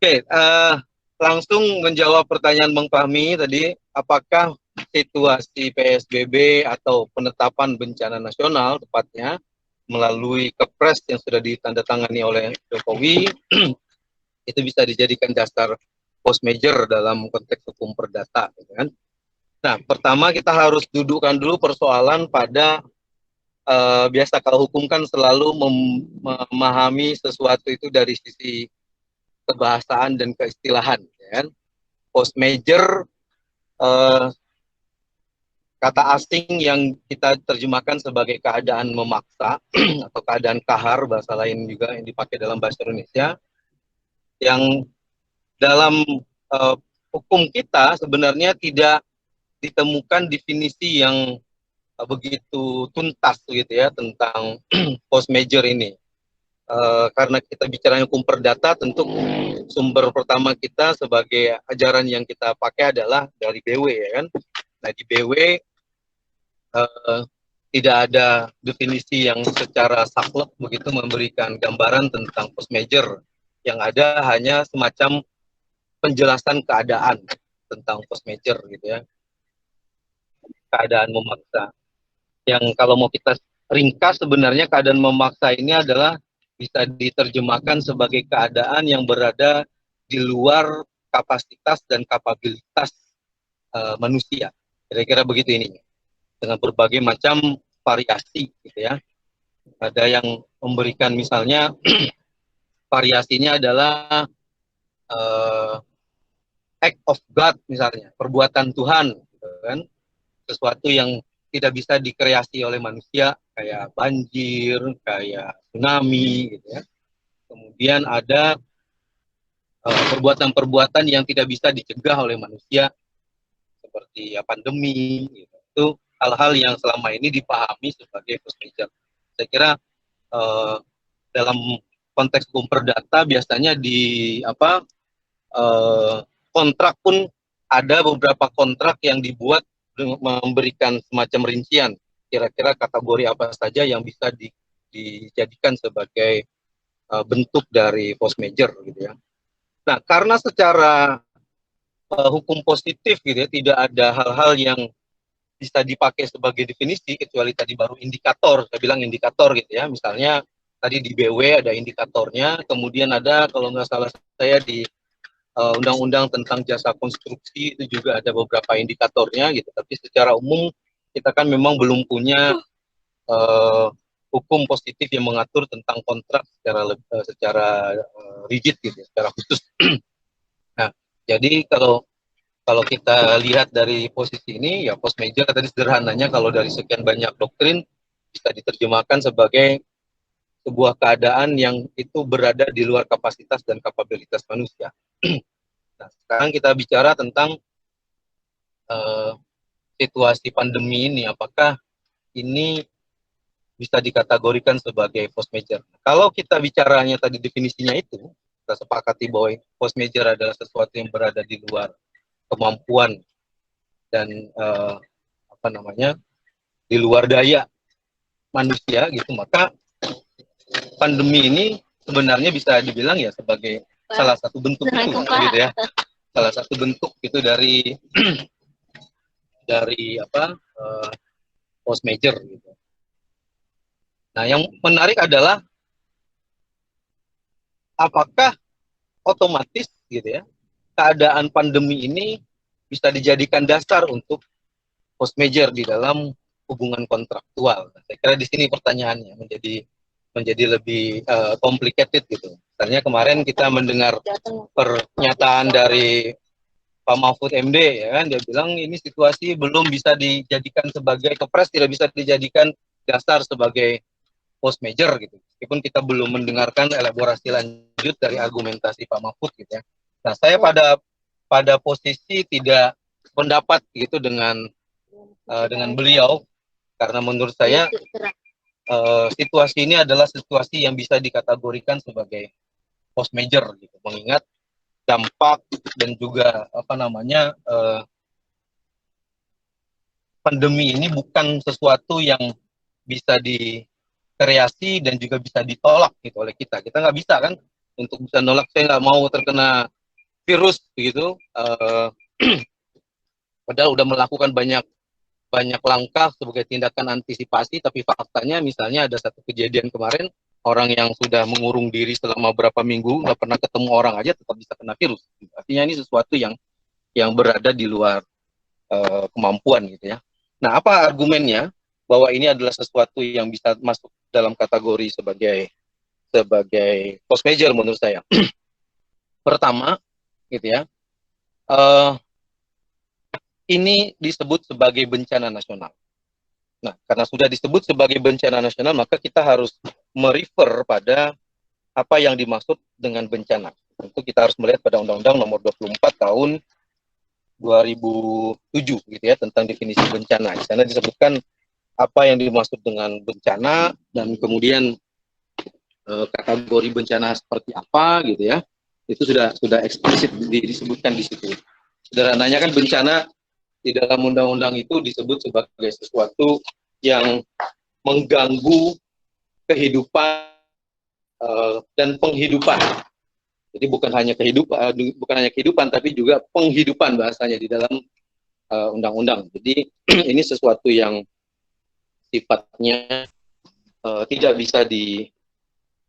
Oke, langsung menjawab pertanyaan Bang Fahmi tadi, apakah situasi PSBB atau penetapan bencana nasional tepatnya melalui Kepres yang sudah ditandatangani oleh Jokowi itu bisa dijadikan dasar post major dalam konteks hukum perdata, gitu kan? Nah, pertama kita harus dudukkan dulu persoalan pada biasa kalau hukum kan selalu memahami sesuatu itu dari sisi kebahasaan dan keistilahan, ya kan? Post major kata asing yang kita terjemahkan sebagai keadaan memaksa atau keadaan kahar, bahasa lain juga yang dipakai dalam bahasa Indonesia, yang dalam uh, hukum kita sebenarnya tidak ditemukan definisi yang begitu tuntas gitu ya tentang post major ini. Karena kita bicara hukum perdata, tentu sumber pertama kita sebagai ajaran yang kita pakai adalah dari BW, ya kan. Nah, di BW tidak ada definisi yang secara saklek begitu memberikan gambaran tentang post major. Yang ada hanya semacam penjelasan keadaan tentang post major gitu ya, keadaan memaksa. Yang kalau mau kita ringkas, sebenarnya keadaan memaksa ini adalah bisa diterjemahkan sebagai keadaan yang berada di luar kapasitas dan kapabilitas manusia. Kira-kira begitu ini, dengan berbagai macam variasi gitu ya. Ada yang memberikan misalnya variasinya adalah act of God misalnya, perbuatan Tuhan, gitu kan? Sesuatu yang tidak bisa dikreasi oleh manusia, kayak banjir, kayak tsunami, gitu ya. Kemudian ada perbuatan-perbuatan yang tidak bisa dicegah oleh manusia, seperti ya, pandemi, gitu. Itu hal-hal yang selama ini dipahami sebagai post major. Saya kira dalam konteks hukum perdata biasanya di kontrak pun ada beberapa kontrak yang dibuat memberikan semacam rincian kira-kira kategori apa saja yang bisa dijadikan sebagai bentuk dari post major gitu ya. Nah, karena secara hukum positif gitu ya, tidak ada hal-hal yang bisa dipakai sebagai definisi kecuali tadi baru indikator, saya bilang indikator gitu ya. Misalnya tadi di BW ada indikatornya, kemudian ada kalau nggak salah saya di undang-undang tentang jasa konstruksi itu juga ada beberapa indikatornya gitu. Tapi secara umum kita kan memang belum punya hukum positif yang mengatur tentang kontrak secara rigid gitu, secara khusus. Nah, jadi kalau kalau kita lihat dari posisi ini, ya post major tadi sederhananya kalau dari sekian banyak doktrin bisa diterjemahkan sebagai sebuah keadaan yang itu berada di luar kapasitas dan kapabilitas manusia. Nah, sekarang kita bicara tentang situasi pandemi ini, apakah ini bisa dikategorikan sebagai post major. Kalau kita bicaranya tadi definisinya itu, kita sepakati bahwa post major adalah sesuatu yang berada di luar kemampuan dan di luar daya manusia gitu, maka pandemi ini sebenarnya bisa dibilang ya sebagai salah satu bentuk itu gitu ya, salah satu bentuk itu dari post major gitu. Nah, yang menarik adalah apakah otomatis gitu ya keadaan pandemi ini bisa dijadikan dasar untuk post major di dalam hubungan kontraktual. Saya kira di sini pertanyaannya menjadi lebih complicated gitu. Misalnya kemarin kita mendengar pernyataan dari Pak Mahfud MD, ya kan, dia bilang ini situasi belum bisa dijadikan sebagai kepres, tidak bisa dijadikan dasar sebagai post major gitu. Meskipun kita belum mendengarkan elaborasi lanjut dari argumentasi Pak Mahfud gitu ya. Nah, saya pada posisi tidak pendapat gitu dengan beliau, karena menurut saya situasi ini adalah situasi yang bisa dikategorikan sebagai post major gitu, mengingat dampak dan juga pandemi ini bukan sesuatu yang bisa dikreasi dan juga bisa ditolak gitu oleh kita. Kita nggak bisa kan untuk bisa nolak, saya nggak mau terkena virus begitu. Padahal udah melakukan banyak banyak langkah sebagai tindakan antisipasi, tapi faktanya misalnya ada satu kejadian kemarin, orang yang sudah mengurung diri selama berapa minggu nggak pernah ketemu orang aja tetap bisa kena virus. Artinya ini sesuatu yang berada di luar kemampuan gitu ya. Nah, apa argumennya bahwa ini adalah sesuatu yang bisa masuk dalam kategori sebagai force major menurut saya? Pertama, gitu ya, uh, ini disebut sebagai bencana nasional. Nah, karena sudah disebut sebagai bencana nasional, maka kita harus merefer pada apa yang dimaksud dengan bencana. Tentu kita harus melihat pada Undang-Undang Nomor 24 tahun 2007 gitu ya, tentang definisi bencana. Di sana disebutkan apa yang dimaksud dengan bencana dan kemudian kategori bencana seperti apa gitu ya. Itu sudah eksplisit disebutkan di situ. Sederhananya kan bencana di dalam undang-undang itu disebut sebagai sesuatu yang mengganggu kehidupan dan penghidupan. Jadi bukan hanya kehidupan, tapi juga penghidupan bahasanya di dalam undang-undang. Jadi ini sesuatu yang sifatnya tidak bisa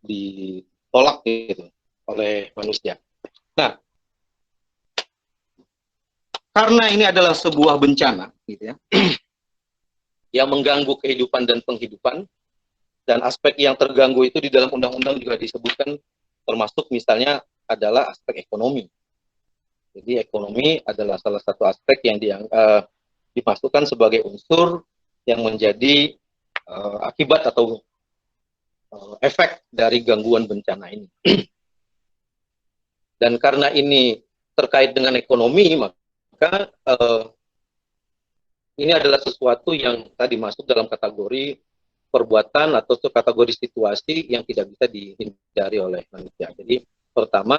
ditolak gitu oleh manusia. Nah, karena ini adalah sebuah bencana, gitu ya, yang mengganggu kehidupan dan penghidupan, dan aspek yang terganggu itu di dalam undang-undang juga disebutkan, termasuk misalnya adalah aspek ekonomi. Jadi ekonomi adalah salah satu aspek yang dimasukkan sebagai unsur yang menjadi akibat atau efek dari gangguan bencana ini. Dan karena ini terkait dengan ekonomi, maka ini adalah sesuatu yang tadi masuk dalam kategori perbuatan atau kategori situasi yang tidak bisa dihindari oleh manusia. Jadi pertama,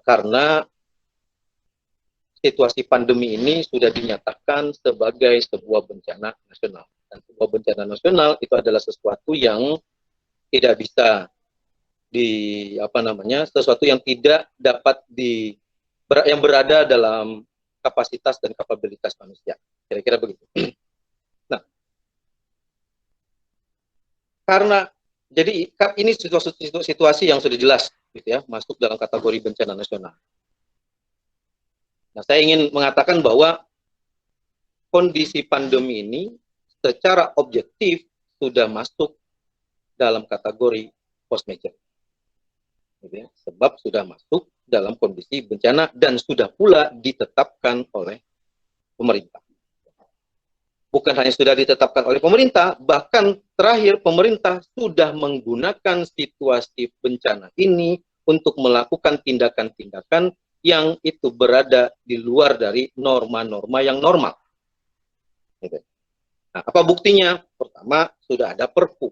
karena situasi pandemi ini sudah dinyatakan sebagai sebuah bencana nasional. Dan sebuah bencana nasional itu adalah sesuatu yang tidak bisa sesuatu yang tidak dapat yang berada dalam kapasitas dan kapabilitas manusia. Kira-kira begitu. Nah, karena jadi ini situasi yang sudah jelas gitu ya, masuk dalam kategori bencana nasional. Nah, saya ingin mengatakan bahwa kondisi pandemi ini secara objektif sudah masuk dalam kategori force majeure. Gitu ya, sebab sudah masuk dalam kondisi bencana dan sudah pula ditetapkan oleh pemerintah. Bukan hanya sudah ditetapkan oleh pemerintah, bahkan terakhir pemerintah sudah menggunakan situasi bencana ini untuk melakukan tindakan-tindakan yang itu berada di luar dari norma-norma yang normal. Nah, apa buktinya? Pertama, sudah ada Perpu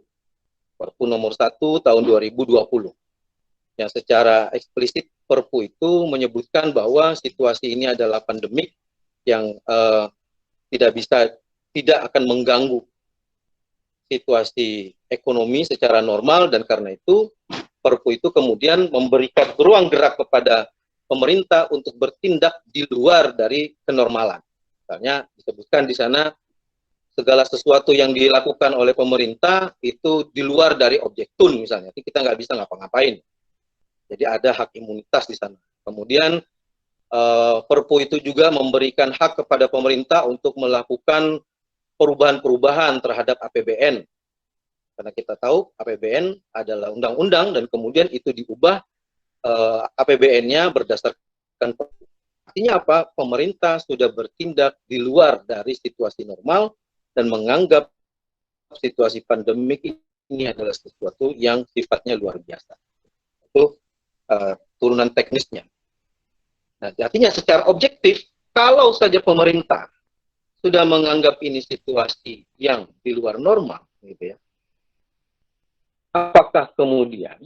nomor 1 tahun 2020. Yang secara eksplisit Perpu itu menyebutkan bahwa situasi ini adalah pandemik yang tidak akan mengganggu situasi ekonomi secara normal, dan karena itu Perpu itu kemudian memberikan ruang gerak kepada pemerintah untuk bertindak di luar dari kenormalan. Misalnya disebutkan di sana segala sesuatu yang dilakukan oleh pemerintah itu di luar dari objek tun misalnya, kita nggak bisa ngapa-ngapain. Jadi ada hak imunitas di sana. Kemudian Perpu itu juga memberikan hak kepada pemerintah untuk melakukan perubahan-perubahan terhadap APBN. Karena kita tahu APBN adalah undang-undang dan kemudian itu diubah APBN-nya berdasarkan. Artinya apa? Pemerintah sudah bertindak di luar dari situasi normal dan menganggap situasi pandemik ini adalah sesuatu yang sifatnya luar biasa. Itu turunan teknisnya. Nah, artinya secara objektif, kalau saja pemerintah sudah menganggap ini situasi yang di luar normal, gitu ya, apakah kemudian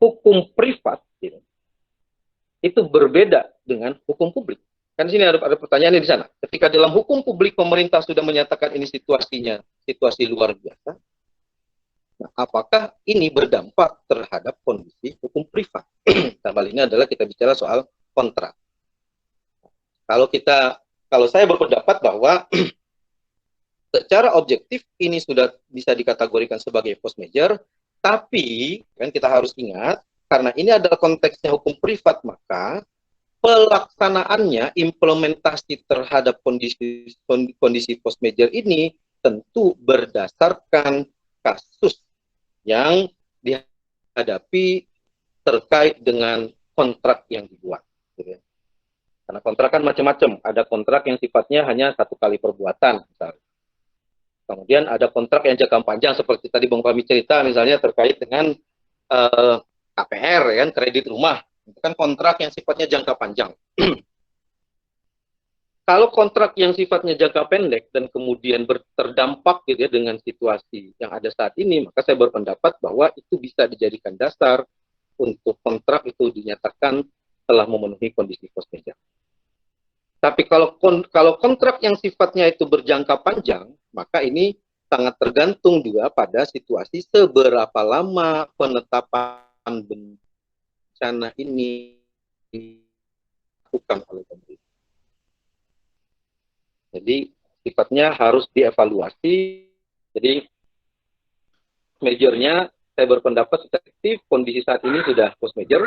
hukum privat itu berbeda dengan hukum publik? Kan di sini ada pertanyaannya di sana. Ketika dalam hukum publik pemerintah sudah menyatakan ini situasinya situasi luar biasa, Nah, apakah ini berdampak terhadap kondisi hukum privat? Dalam hal ini adalah kita bicara soal kontrak. Kalau saya berpendapat bahwa secara objektif ini sudah bisa dikategorikan sebagai force major, tapi kan kita harus ingat karena ini adalah konteksnya hukum privat, maka pelaksanaannya, implementasi terhadap kondisi force major ini tentu berdasarkan kasus yang dihadapi terkait dengan kontrak yang dibuat. Gitu ya. Karena kontrak kan macam-macam. Ada kontrak yang sifatnya hanya 1 kali perbuatan, misalnya. Kemudian ada kontrak yang jangka panjang, seperti tadi Bang Fahmi cerita, misalnya terkait dengan KPR, kan, kredit rumah. Itu kan kontrak yang sifatnya jangka panjang. Kalau kontrak yang sifatnya jangka pendek dan kemudian terdampak gitu ya dengan situasi yang ada saat ini, maka saya berpendapat bahwa itu bisa dijadikan dasar untuk kontrak itu dinyatakan telah memenuhi kondisi force major. Tapi kalau kontrak yang sifatnya itu berjangka panjang, maka ini sangat tergantung juga pada situasi seberapa lama penetapan bencana ini dilakukan oleh pemerintah. Jadi sifatnya harus dievaluasi. Jadi majornya saya berpendapat efektif, kondisi saat ini sudah post major.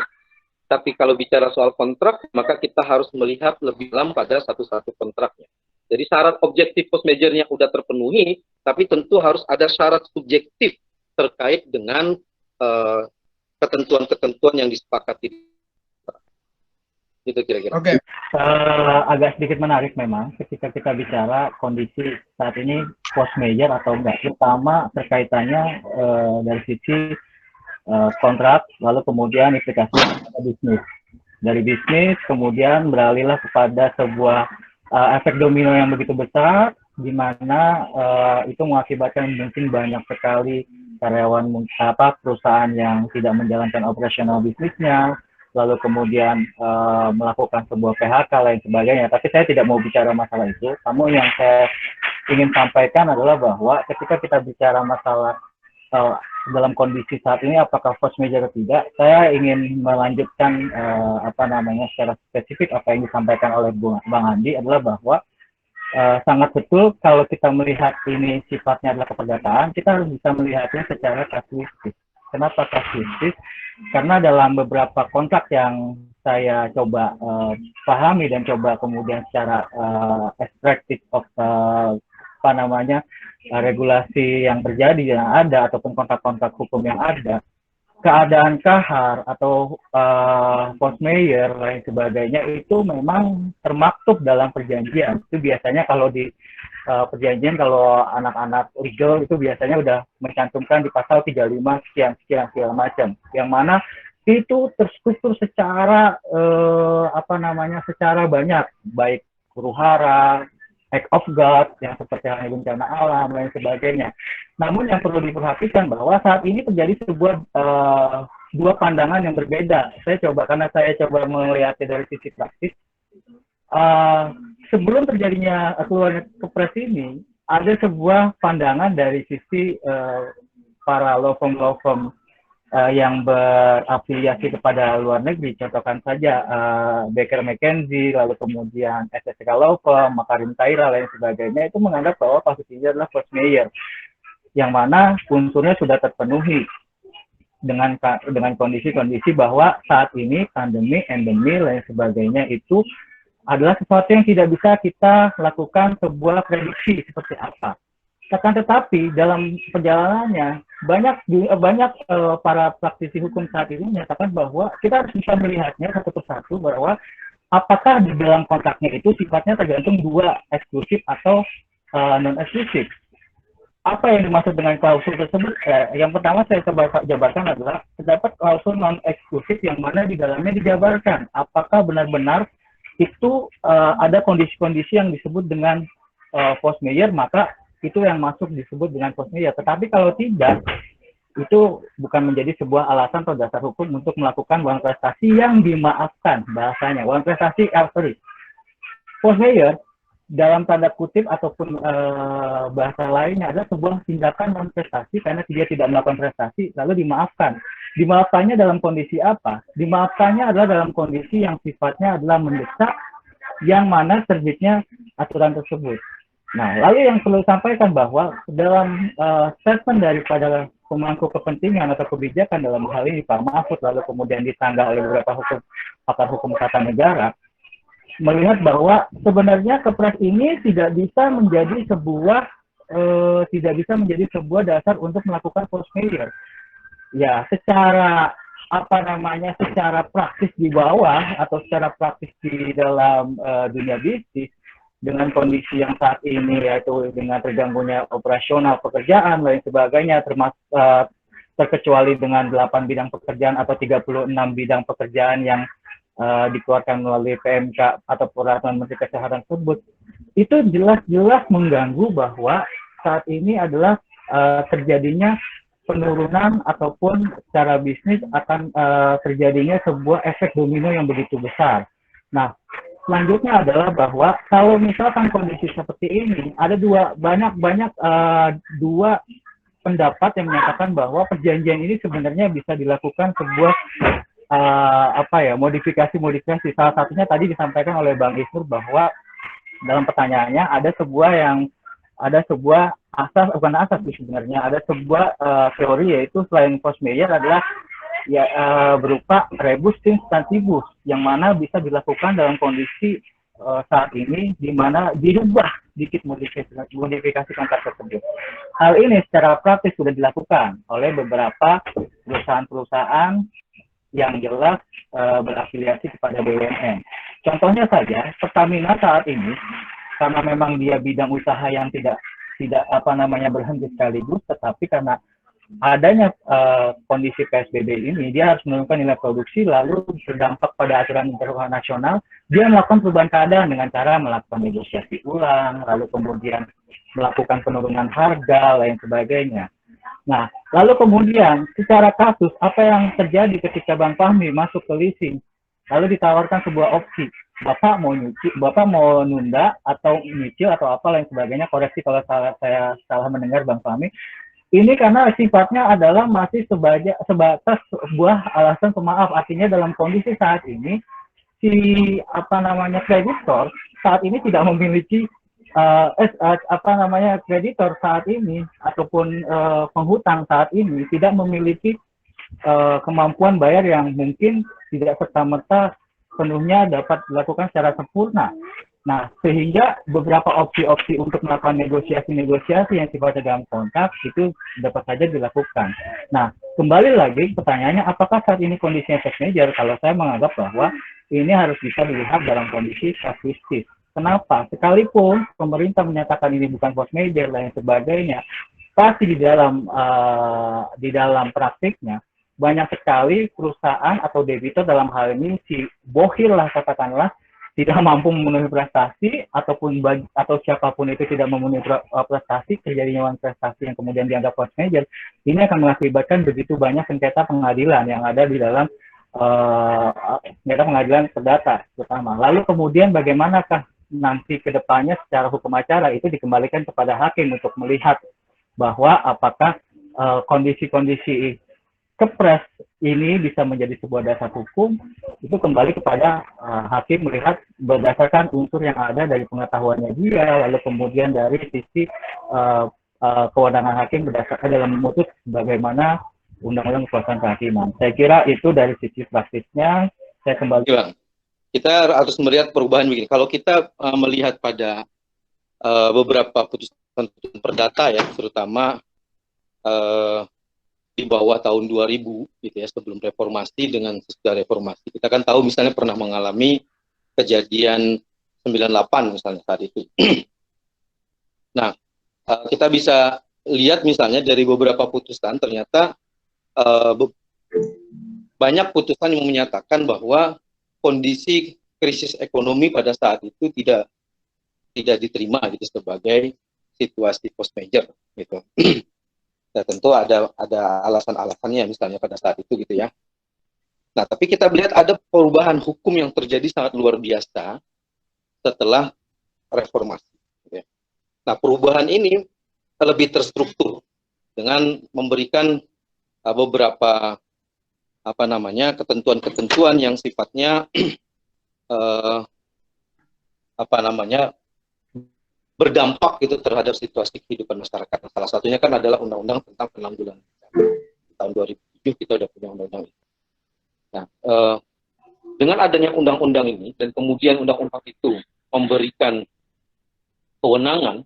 Tapi kalau bicara soal kontrak, maka kita harus melihat lebih dalam pada satu-satu kontraknya. Jadi syarat objektif post majornya sudah terpenuhi, tapi tentu harus ada syarat subjektif terkait dengan ketentuan-ketentuan yang disepakati. Itu kira-kira. Oke. Agak sedikit menarik memang ketika kita bicara kondisi saat ini force major atau enggak, terutama terkaitannya dari sisi kontrak, lalu kemudian implikasi pada bisnis. Dari bisnis kemudian beralihlah kepada sebuah efek domino yang begitu besar, di mana itu mengakibatkan mungkin banyak sekali karyawan perusahaan yang tidak menjalankan operasional bisnisnya, lalu kemudian melakukan sebuah PHK lain sebagainya. Tapi saya tidak mau bicara masalah itu. Namun yang saya ingin sampaikan adalah bahwa ketika kita bicara masalah dalam kondisi saat ini apakah force major atau tidak, saya ingin melanjutkan secara spesifik apa yang disampaikan oleh Bang Andi adalah bahwa sangat betul kalau kita melihat ini sifatnya adalah keperdataan, kita harus bisa melihatnya secara kasuistis. Kenapa kasuistis? Karena dalam beberapa kontrak yang saya coba pahami dan coba kemudian secara extracted of regulasi yang terjadi yang ada ataupun kontrak-kontrak hukum yang ada, keadaan kahar atau force major lain sebagainya itu memang termaktub dalam perjanjian. Itu biasanya kalau di perjanjian, kalau anak-anak legal itu biasanya udah mencantumkan di pasal 35 sekian segala macam, yang mana itu terstruktur secara secara banyak, baik huru-hara, act of God yang seperti halnya bencana alam dan sebagainya. Namun yang perlu diperhatikan bahwa saat ini terjadi sebuah dua pandangan yang berbeda. Karena saya coba melihatnya dari sisi praktis. Sebelum terjadinya keluarnya kepres ini, ada sebuah pandangan dari sisi para law firm yang berafiliasi kepada luar negeri, contohkan saja Baker McKenzie, lalu kemudian SSK Law Firm, Makarim Taira, lain sebagainya, itu menganggap bahwa kasus ini adalah force major, yang mana unsurnya sudah terpenuhi dengan kondisi-kondisi bahwa saat ini pandemi, endemi, lain sebagainya itu adalah sesuatu yang tidak bisa kita lakukan sebuah prediksi seperti apa. Akan tetapi dalam perjalanannya banyak para praktisi hukum saat ini menyatakan bahwa kita harus bisa melihatnya satu persatu bahwa apakah di dalam kontraknya itu sifatnya tergantung dua, eksklusif atau non eksklusif. Apa yang dimaksud dengan klausul tersebut? Yang pertama saya coba jabarkan adalah terdapat klausul non eksklusif yang mana di dalamnya dijabarkan apakah benar-benar itu ada kondisi-kondisi yang disebut dengan force major, maka itu yang masuk disebut dengan force major. Tetapi kalau tidak, itu bukan menjadi sebuah alasan atau dasar hukum untuk melakukan uang prestasi yang dimaafkan bahasanya. Uang prestasi, force major dalam tanda kutip ataupun bahasa lainnya adalah sebuah tindakan non prestasi karena dia tidak melakukan prestasi lalu dimaafkan. Dimaafkannya dalam kondisi apa? Dimaafkannya adalah dalam kondisi yang sifatnya adalah mendesak, yang mana terbitnya aturan tersebut. Nah, lalu yang perlu disampaikan bahwa dalam statement daripada pemangku kepentingan atau kebijakan dalam hal ini Pak Mahfud, lalu kemudian disanggah oleh beberapa pakar hukum tata negara, melihat bahwa sebenarnya Kepres ini tidak bisa menjadi sebuah dasar untuk melakukan force majeure. Ya, secara secara praktis di bawah atau secara praktis di dalam dunia bisnis, dengan kondisi yang saat ini, yaitu dengan terganggunya operasional pekerjaan lain sebagainya, termasuk terkecuali dengan 8 bidang pekerjaan atau 36 bidang pekerjaan yang dikeluarkan melalui PMK atau peraturan Menteri Kesehatan tersebut, itu jelas-jelas mengganggu bahwa saat ini adalah terjadinya penurunan ataupun secara bisnis akan terjadinya sebuah efek domino yang begitu besar. Nah, selanjutnya adalah bahwa kalau misalkan kondisi seperti ini, ada dua pendapat yang menyatakan bahwa perjanjian ini sebenarnya bisa dilakukan sebuah modifikasi. Salah satunya tadi disampaikan oleh Bang Isnur bahwa dalam pertanyaannya ada sebuah teori, yaitu selain force majeure adalah berupa rebus substantivus, yang mana bisa dilakukan dalam kondisi saat ini, di mana dirubah sedikit modifikasi kontrak tersebut. Hal ini secara praktis sudah dilakukan oleh beberapa perusahaan-perusahaan yang jelas berafiliasi kepada BUMN. Contohnya saja, Pertamina saat ini, karena memang dia bidang usaha yang tidak berhenti sekaligus, tetapi karena adanya kondisi PSBB ini, dia harus menurunkan nilai produksi, lalu berdampak pada aturan internasional, dia melakukan perubahan keadaan dengan cara melakukan negosiasi ulang, lalu kemudian melakukan penurunan harga, lain sebagainya. Nah, lalu kemudian secara kasus, apa yang terjadi ketika Bang Fahmi masuk ke leasing, lalu ditawarkan sebuah opsi, Bapak mau nunda atau nyicil atau apa lain sebagainya, koreksi kalau saya salah mendengar Bang Fahmi. Ini karena sifatnya adalah masih sebatas sebuah alasan pemaaf. Artinya dalam kondisi saat ini, kreditor saat ini tidak memiliki kreditor saat ini ataupun penghutang saat ini tidak memiliki kemampuan bayar yang mungkin tidak serta-merta penuhnya dapat dilakukan secara sempurna. Nah, sehingga beberapa opsi-opsi untuk melakukan negosiasi yang sifatnya dalam kontrak itu dapat saja dilakukan. Nah, kembali lagi pertanyaannya, apakah saat ini kondisinya force majeure? Kalau saya menganggap bahwa ini harus bisa dilihat dalam kondisi kasuistis. Kenapa? Sekalipun pemerintah menyatakan ini bukan force majeure dan sebagainya, pasti di dalam praktiknya banyak sekali perusahaan atau debitur, dalam hal ini si bohir lah katakanlah, tidak mampu memenuhi prestasi, atau siapapun itu tidak memenuhi prestasi, terjadinya prestasi yang kemudian dianggap force majeure, ini akan mengakibatkan begitu banyak sengketa pengadilan yang ada di dalam sengketa pengadilan perdata terutama. Lalu kemudian bagaimanakah nanti ke depannya secara hukum acara itu dikembalikan kepada hakim untuk melihat bahwa apakah kondisi-kondisi Kepres ini bisa menjadi sebuah dasar hukum, itu kembali kepada hakim melihat berdasarkan unsur yang ada dari pengetahuannya dia, lalu kemudian dari sisi kewenangan hakim berdasarkan dalam memutus bagaimana undang-undang kekuasaan kehakiman. Saya kira itu dari sisi praktisnya. Saya kembali. Kita harus melihat perubahan begini. Kalau kita melihat pada beberapa putusan perdata ya, terutama di bawah tahun 2000 gitu ya, sebelum reformasi dengan sesudah reformasi, kita kan tahu misalnya pernah mengalami kejadian 98 misalnya saat itu. Nah, kita bisa lihat misalnya dari beberapa putusan, ternyata banyak putusan yang menyatakan bahwa kondisi krisis ekonomi pada saat itu tidak diterima gitu sebagai situasi post majeure gitu. Nah, tentu ada alasan-alasannya misalnya pada saat itu gitu ya. Nah, tapi kita melihat ada perubahan hukum yang terjadi sangat luar biasa setelah reformasi. Ya. Nah, perubahan ini lebih terstruktur dengan memberikan beberapa ketentuan-ketentuan yang sifatnya berdampak gitu terhadap situasi kehidupan masyarakat. Salah satunya kan adalah undang-undang tentang penanggulangan tahun 2007 kita udah punya undang-undang itu. Nah, dengan adanya undang-undang ini dan kemudian undang-undang itu memberikan kewenangan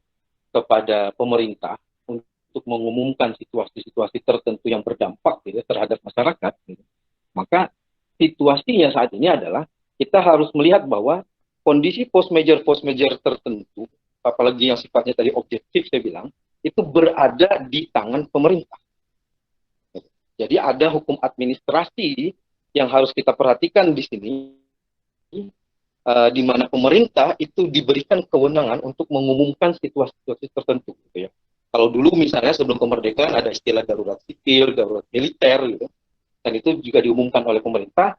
kepada pemerintah untuk mengumumkan situasi-situasi tertentu yang berdampak gitu, terhadap masyarakat, gitu. Maka situasinya saat ini adalah kita harus melihat bahwa kondisi post major tertentu, apalagi yang sifatnya tadi objektif saya bilang, itu berada di tangan pemerintah. Jadi ada hukum administrasi yang harus kita perhatikan di sini, di mana pemerintah itu diberikan kewenangan untuk mengumumkan situasi-situasi tertentu, gitu ya. Kalau dulu misalnya sebelum kemerdekaan ada istilah darurat sipil, darurat militer, gitu, dan itu juga diumumkan oleh pemerintah.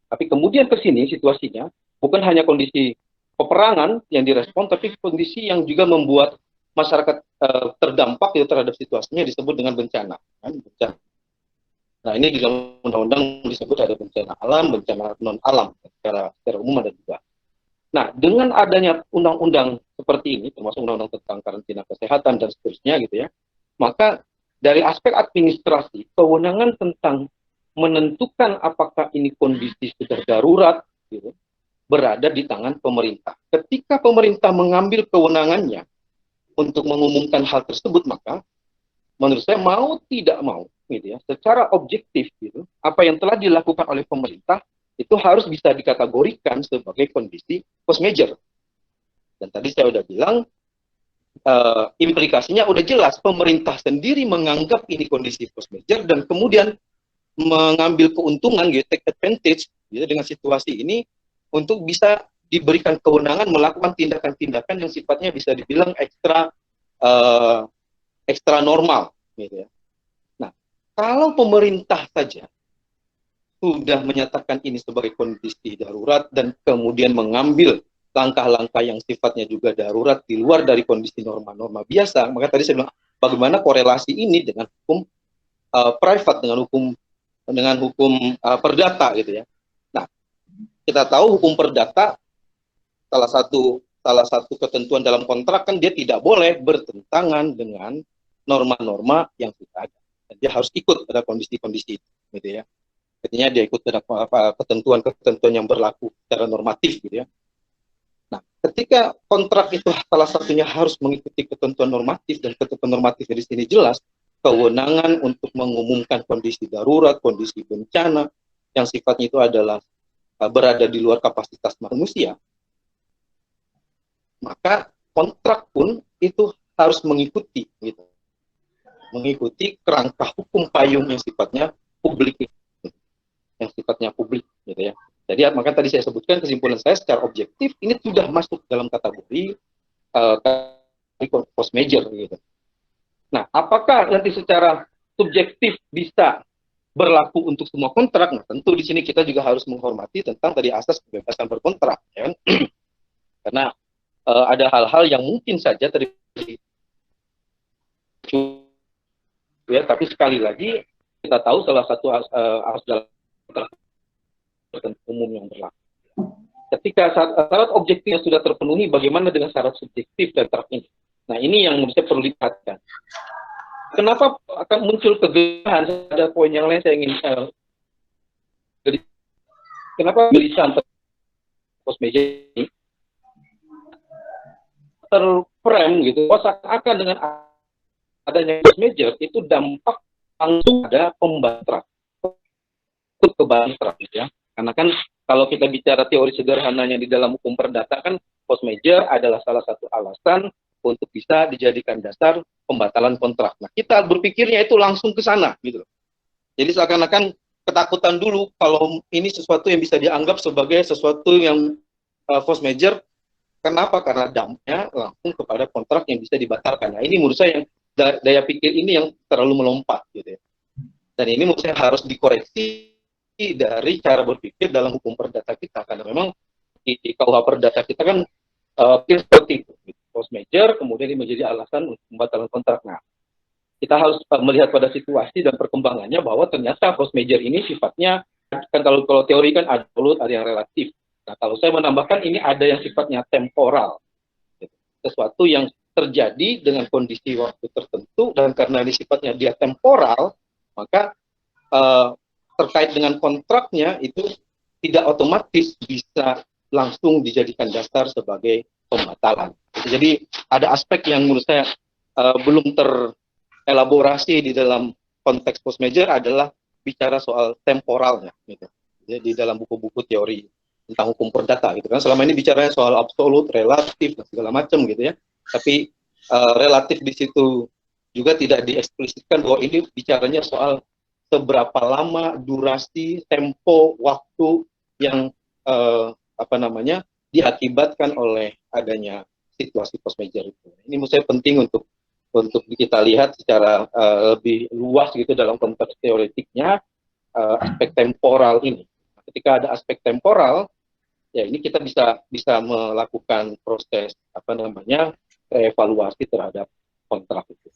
Tapi kemudian ke sini situasinya bukan hanya kondisi peperangan yang direspon, tapi kondisi yang juga membuat masyarakat terdampak ya, terhadap situasinya disebut dengan bencana. Kan? Bencana. Nah, ini di dalam undang-undang disebut ada bencana alam, bencana non-alam, secara umum ada juga. Nah, dengan adanya undang-undang seperti ini, termasuk undang-undang tentang karantina kesehatan dan seterusnya gitu ya, maka dari aspek administrasi, kewenangan tentang menentukan apakah ini kondisi sudah darurat gitu, berada di tangan pemerintah. Ketika pemerintah mengambil kewenangannya untuk mengumumkan hal tersebut, maka menurut saya mau tidak mau gitu ya, secara objektif gitu, apa yang telah dilakukan oleh pemerintah itu harus bisa dikategorikan sebagai kondisi post major. Dan tadi saya udah bilang implikasinya udah jelas, pemerintah sendiri menganggap ini kondisi post major dan kemudian mengambil keuntungan gitu, take advantage gitu, dengan situasi ini untuk bisa diberikan kewenangan melakukan tindakan-tindakan yang sifatnya bisa dibilang ekstra normal gitu ya. Nah, kalau pemerintah saja sudah menyatakan ini sebagai kondisi darurat dan kemudian mengambil langkah-langkah yang sifatnya juga darurat di luar dari kondisi norma-norma biasa, maka tadi saya bilang bagaimana korelasi ini dengan hukum private, dengan hukum perdata gitu ya. Nah, kita tahu hukum perdata salah satu ketentuan dalam kontrak kan dia tidak boleh bertentangan dengan norma-norma yang sudah ada. Dia harus ikut pada kondisi-kondisi itu, gitu ya. Artinya dia ikut pada ketentuan-ketentuan yang berlaku secara normatif, gitu ya. Nah, ketika kontrak itu salah satunya harus mengikuti ketentuan normatif dan ketentuan normatif di sini jelas, kewenangan untuk mengumumkan kondisi darurat, kondisi bencana yang sifatnya itu adalah berada di luar kapasitas manusia, maka kontrak pun itu harus mengikuti gitu. Mengikuti kerangka hukum payung yang sifatnya publik gitu ya. Jadi maka tadi saya sebutkan kesimpulan saya secara objektif ini sudah masuk dalam kategori post major gitu. Nah, apakah nanti secara subjektif bisa berlaku untuk semua kontrak? Nah, tentu di sini kita juga harus menghormati tentang tadi asas kebebasan berkontrak, ya. Karena ada hal-hal yang mungkin saja terjadi, ya, tapi sekali lagi kita tahu salah satu asas dalam umum yang berlaku. Ketika syarat objektifnya sudah terpenuhi, bagaimana dengan syarat subjektif dan taraf ini? Nah, ini yang menurut saya perlu diperhatikan. Kenapa akan muncul kegelisahan? Ada poin yang lain saya ingin kenapa kegelisahan post major ini terframe gitu, seakan dengan adanya post major itu dampak langsung ada pembatas kebangsaan, ya. Karena kan kalau kita bicara teori sederhananya di dalam hukum perdata kan post major adalah salah satu alasan untuk bisa dijadikan dasar pembatalan kontrak. Nah, kita berpikirnya itu langsung ke sana gitu. Jadi seakan-akan ketakutan dulu kalau ini sesuatu yang bisa dianggap sebagai sesuatu yang post major. Kenapa? Karena dampaknya langsung kepada kontrak yang bisa dibatalkan. Nah, ini menurut saya yang daya pikir ini yang terlalu melompat gitu ya. Dan ini menurut saya harus dikoreksi dari cara berpikir dalam hukum perdata kita, karena memang di KUH perdata kita kan seperti itu. force majeure, kemudian ini menjadi alasan untuk pembatalan kontrak. Nah, kita harus melihat pada situasi dan perkembangannya bahwa ternyata force majeure ini sifatnya, kan kalau teori kan ada absolut, ada yang relatif. Nah, kalau saya menambahkan ini ada yang sifatnya temporal, sesuatu yang terjadi dengan kondisi waktu tertentu, dan karena ini sifatnya dia temporal, maka terkait dengan kontraknya itu tidak otomatis bisa langsung dijadikan dasar sebagai pembatalan. Jadi ada aspek yang menurut saya belum terelaborasi di dalam konteks post major adalah bicara soal temporalnya, gitu. Jadi dalam buku-buku teori tentang hukum perdata, gitu kan. Selama ini bicaranya soal absolut, relatif, dan segala macam, gitu ya. Tapi relatif di situ juga tidak dieksplisitkan bahwa ini bicaranya soal seberapa lama durasi, tempo, waktu yang diakibatkan oleh adanya situasi post major itu. Ini menurut saya penting untuk kita lihat secara lebih luas gitu dalam konteks teoretiknya aspek temporal ini. Ketika ada aspek temporal, ya ini kita bisa melakukan proses evaluasi terhadap kontrak itu.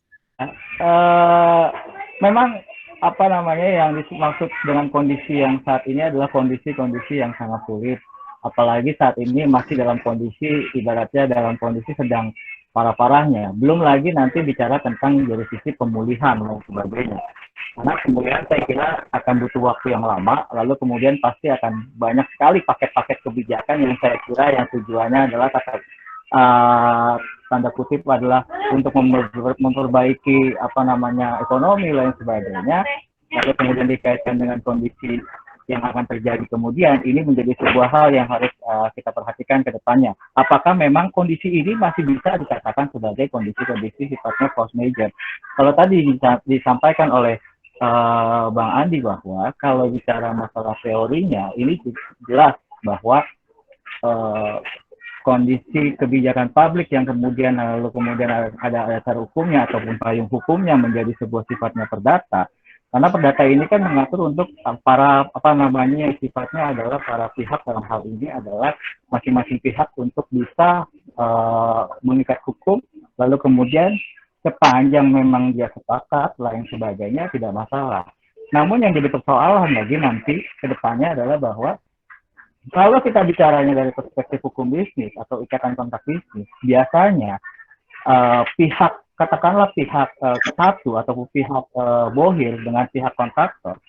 Memang yang dimaksud dengan kondisi yang saat ini adalah kondisi-kondisi yang sangat sulit, apalagi saat ini masih dalam kondisi ibaratnya dalam kondisi sedang parah-parahnya, belum lagi nanti bicara tentang dari sisi pemulihan dan sebagainya. Karena pemulihan saya kira akan butuh waktu yang lama, lalu kemudian pasti akan banyak sekali paket-paket kebijakan yang saya kira yang tujuannya adalah tanda kutip adalah untuk memperbaiki ekonomi dan sebagainya, lalu kemudian dikaitkan dengan kondisi yang akan terjadi kemudian, ini menjadi sebuah hal yang harus kita perhatikan ke depannya. Apakah memang kondisi ini masih bisa dikatakan sebagai kondisi-kondisi sifatnya force majeure? Kalau tadi disampaikan oleh Bang Andi bahwa kalau bicara masalah teorinya, ini jelas bahwa kondisi kebijakan publik yang kemudian ada dasar hukumnya ataupun payung hukumnya menjadi sebuah sifatnya perdata. Karena perdata ini kan mengatur untuk para sifatnya adalah para pihak dalam hal ini adalah masing-masing pihak untuk bisa mengikat hukum, lalu kemudian sepanjang memang dia sepakat lain sebagainya tidak masalah. Namun yang jadi persoalan lagi nanti ke depannya adalah bahwa kalau kita bicaranya dari perspektif hukum bisnis atau ikatan kontrak bisnis, biasanya katakanlah pihak satu atau pihak bohir dengan pihak kontraktor,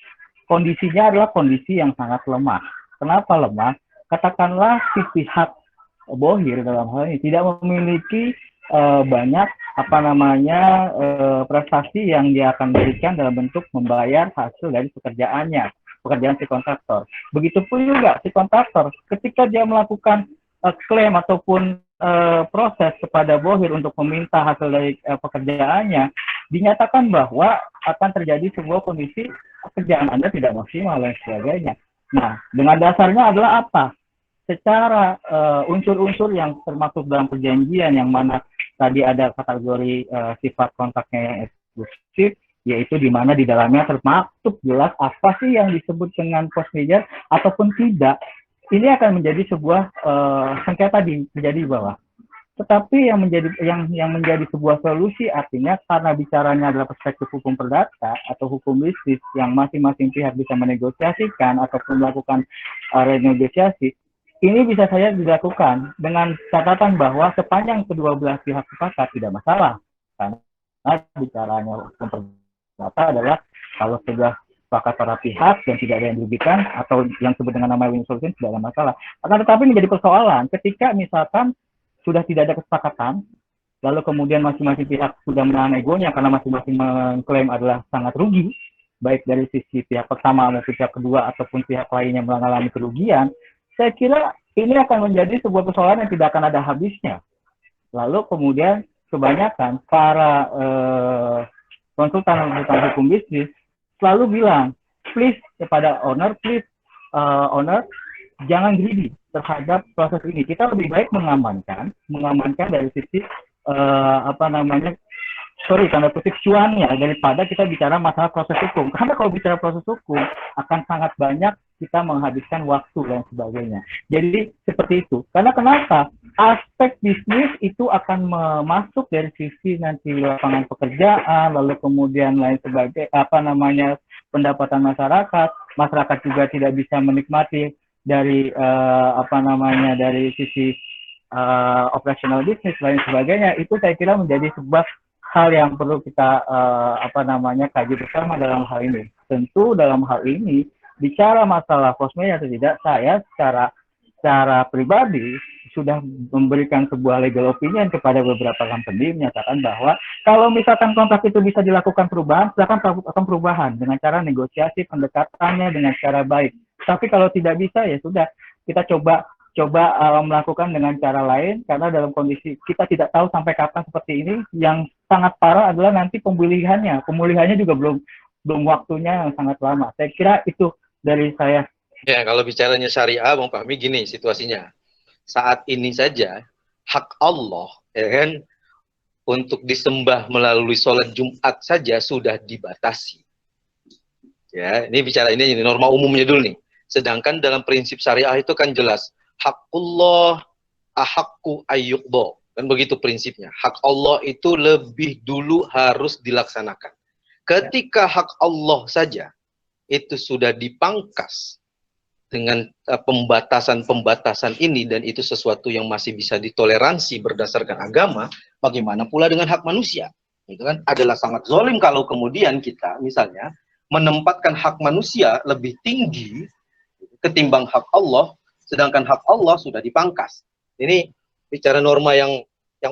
kondisinya adalah kondisi yang sangat lemah. Kenapa lemah? Katakanlah si pihak bohir dalam hal ini tidak memiliki banyak prestasi yang dia akan berikan dalam bentuk membayar hasil dari pekerjaan si kontraktor. Begitupun juga si kontraktor ketika dia melakukan klaim ataupun proses kepada bohir untuk meminta hasil dari pekerjaannya, dinyatakan bahwa akan terjadi sebuah kondisi pekerjaan Anda tidak maksimal dan sebagainya. Nah, dengan dasarnya adalah apa? Secara unsur-unsur yang termasuk dalam perjanjian yang mana tadi ada kategori sifat kontraknya yang eksklusif, yaitu di mana di dalamnya termaktub jelas apa sih yang disebut dengan force majeure ataupun tidak. Ini akan menjadi sebuah sengketa terjadi di bawah. Tetapi yang menjadi sebuah solusi artinya karena bicaranya adalah perspektif hukum perdata atau hukum bisnis yang masing-masing pihak bisa menegosiasikan ataupun melakukan renegosiasi, ini bisa saja dilakukan dengan catatan bahwa sepanjang kedua belah pihak sepakat tidak masalah. Karena bicaranya hukum perdata adalah kalau sudah sepakat para pihak dan tidak ada yang dirugikan atau yang disebut dengan nama win solution tidak ada masalah. Akan tetapi menjadi persoalan ketika misalkan sudah tidak ada kesepakatan, lalu kemudian masing-masing pihak sudah menahan egonya karena masing-masing mengklaim adalah sangat rugi, baik dari sisi pihak pertama maupun pihak kedua ataupun pihak lainnya mengalami kerugian, saya kira ini akan menjadi sebuah persoalan yang tidak akan ada habisnya. Lalu kemudian kebanyakan para konsultan hukum bisnis selalu bilang, please kepada owner, owner jangan greedy terhadap proses ini. Kita lebih baik mengamankan dari sisi tanda kutip cuannya daripada kita bicara masalah proses hukum. Karena kalau bicara proses hukum akan sangat banyak kita menghabiskan waktu dan sebagainya. Jadi seperti itu. Karena kenapa? Aspek bisnis itu akan masuk dari sisi nanti lapangan pekerjaan, lalu kemudian lain sebagai pendapatan masyarakat. Masyarakat juga tidak bisa menikmati dari dari sisi operasional bisnis lain sebagainya. Itu saya kira menjadi sebuah hal yang perlu kita kaji bersama dalam hal ini. Tentu dalam hal ini bicara masalah postmate atau tidak, saya secara pribadi sudah memberikan sebuah legal opinion kepada beberapa company menyatakan bahwa kalau misalkan kontrak itu bisa dilakukan perubahan, silakan lakukan perubahan dengan cara negosiasi pendekatannya dengan cara baik. Tapi kalau tidak bisa ya sudah, kita coba melakukan dengan cara lain, karena dalam kondisi kita tidak tahu sampai kapan seperti ini. Yang sangat parah adalah nanti pemulihannya juga belum waktunya yang sangat lama. Saya kira itu dari saya. Ya, kalau bicaranya syariah, Bang Fahmi, gini situasinya. Saat ini saja hak Allah, ya kan, untuk disembah melalui sholat Jumat saja sudah dibatasi. Ya, ini bicara ini norma umumnya dulu nih. Sedangkan dalam prinsip syariah itu kan jelas, hakullah ahakku ayyuqdo. Kan begitu prinsipnya. Hak Allah itu lebih dulu harus dilaksanakan. Ketika hak Allah saja itu sudah dipangkas dengan pembatasan-pembatasan ini, dan itu sesuatu yang masih bisa ditoleransi berdasarkan agama, bagaimana pula dengan hak manusia? Itu kan adalah sangat zalim kalau kemudian kita misalnya menempatkan hak manusia lebih tinggi ketimbang hak Allah, sedangkan hak Allah sudah dipangkas. Ini bicara norma yang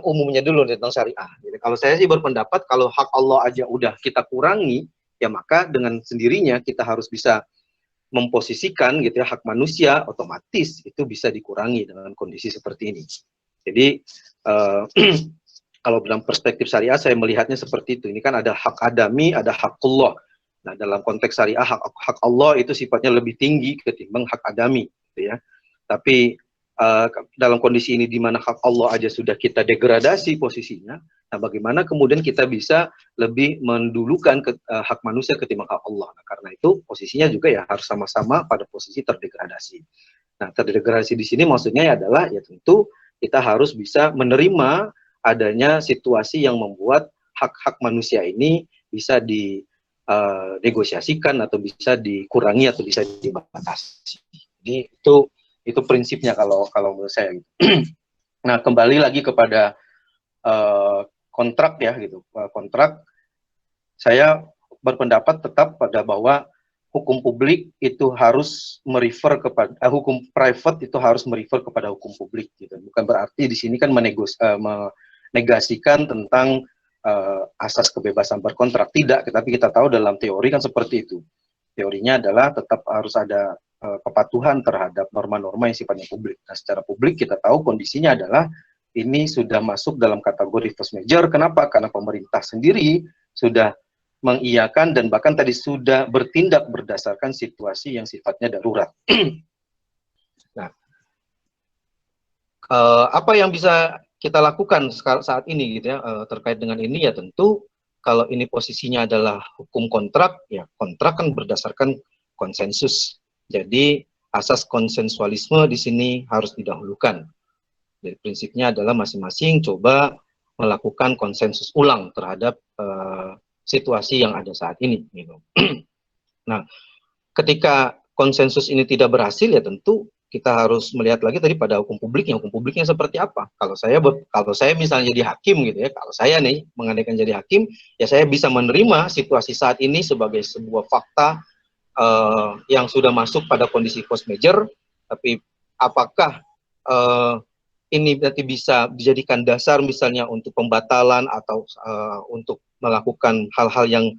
umumnya dulu tentang syariah. Jadi kalau saya sih berpendapat kalau hak Allah aja udah kita kurangi, ya maka dengan sendirinya kita harus bisa memposisikan gitu ya, hak manusia otomatis itu bisa dikurangi dengan kondisi seperti ini. Jadi kalau dalam perspektif syariah saya melihatnya seperti itu. Ini kan ada hak adami, ada hakullah. Nah, dalam konteks syariah hak Allah itu sifatnya lebih tinggi ketimbang hak adami, gitu ya. Tapi dalam kondisi ini di mana hak Allah aja sudah kita degradasi posisinya, nah bagaimana kemudian kita bisa lebih mendulukan hak manusia ketimbang hak Allah? Nah, karena itu posisinya juga ya harus sama-sama pada posisi terdegradasi. Nah, terdegradasi di sini maksudnya adalah ya tentu kita harus bisa menerima adanya situasi yang membuat hak-hak manusia ini bisa negosiasikan atau bisa dikurangi atau bisa dibatasi. Jadi itu prinsipnya kalau menurut saya. Nah, kembali lagi kepada kontrak ya gitu. Kontrak, saya berpendapat tetap pada bahwa hukum publik itu harus merefer kepada hukum private itu harus merefer kepada hukum publik gitu. Bukan berarti di sini kan menegasikan tentang asas kebebasan berkontrak, tidak, tapi kita tahu dalam teori kan seperti itu. Teorinya adalah tetap harus ada kepatuhan terhadap norma-norma yang sifatnya publik. Nah, secara publik kita tahu kondisinya adalah ini sudah masuk dalam kategori force majeure. Kenapa? Karena pemerintah sendiri sudah mengiyakan dan bahkan tadi sudah bertindak berdasarkan situasi yang sifatnya darurat. Nah, apa yang bisa kita lakukan saat ini gitu ya, terkait dengan ini ya tentu kalau ini posisinya adalah hukum kontrak, ya kontrak kan berdasarkan konsensus. Jadi asas konsensualisme di sini harus didahulukan. Jadi prinsipnya adalah masing-masing coba melakukan konsensus ulang terhadap situasi yang ada saat ini. Gitu. Nah, ketika konsensus ini tidak berhasil ya tentu kita harus melihat lagi tadi pada hukum publiknya seperti apa. Kalau saya misalnya jadi hakim gitu ya, kalau saya nih mengandaikan jadi hakim, ya saya bisa menerima situasi saat ini sebagai sebuah fakta yang sudah masuk pada kondisi force majeure, tapi apakah ini nanti bisa dijadikan dasar misalnya untuk pembatalan atau untuk melakukan hal-hal yang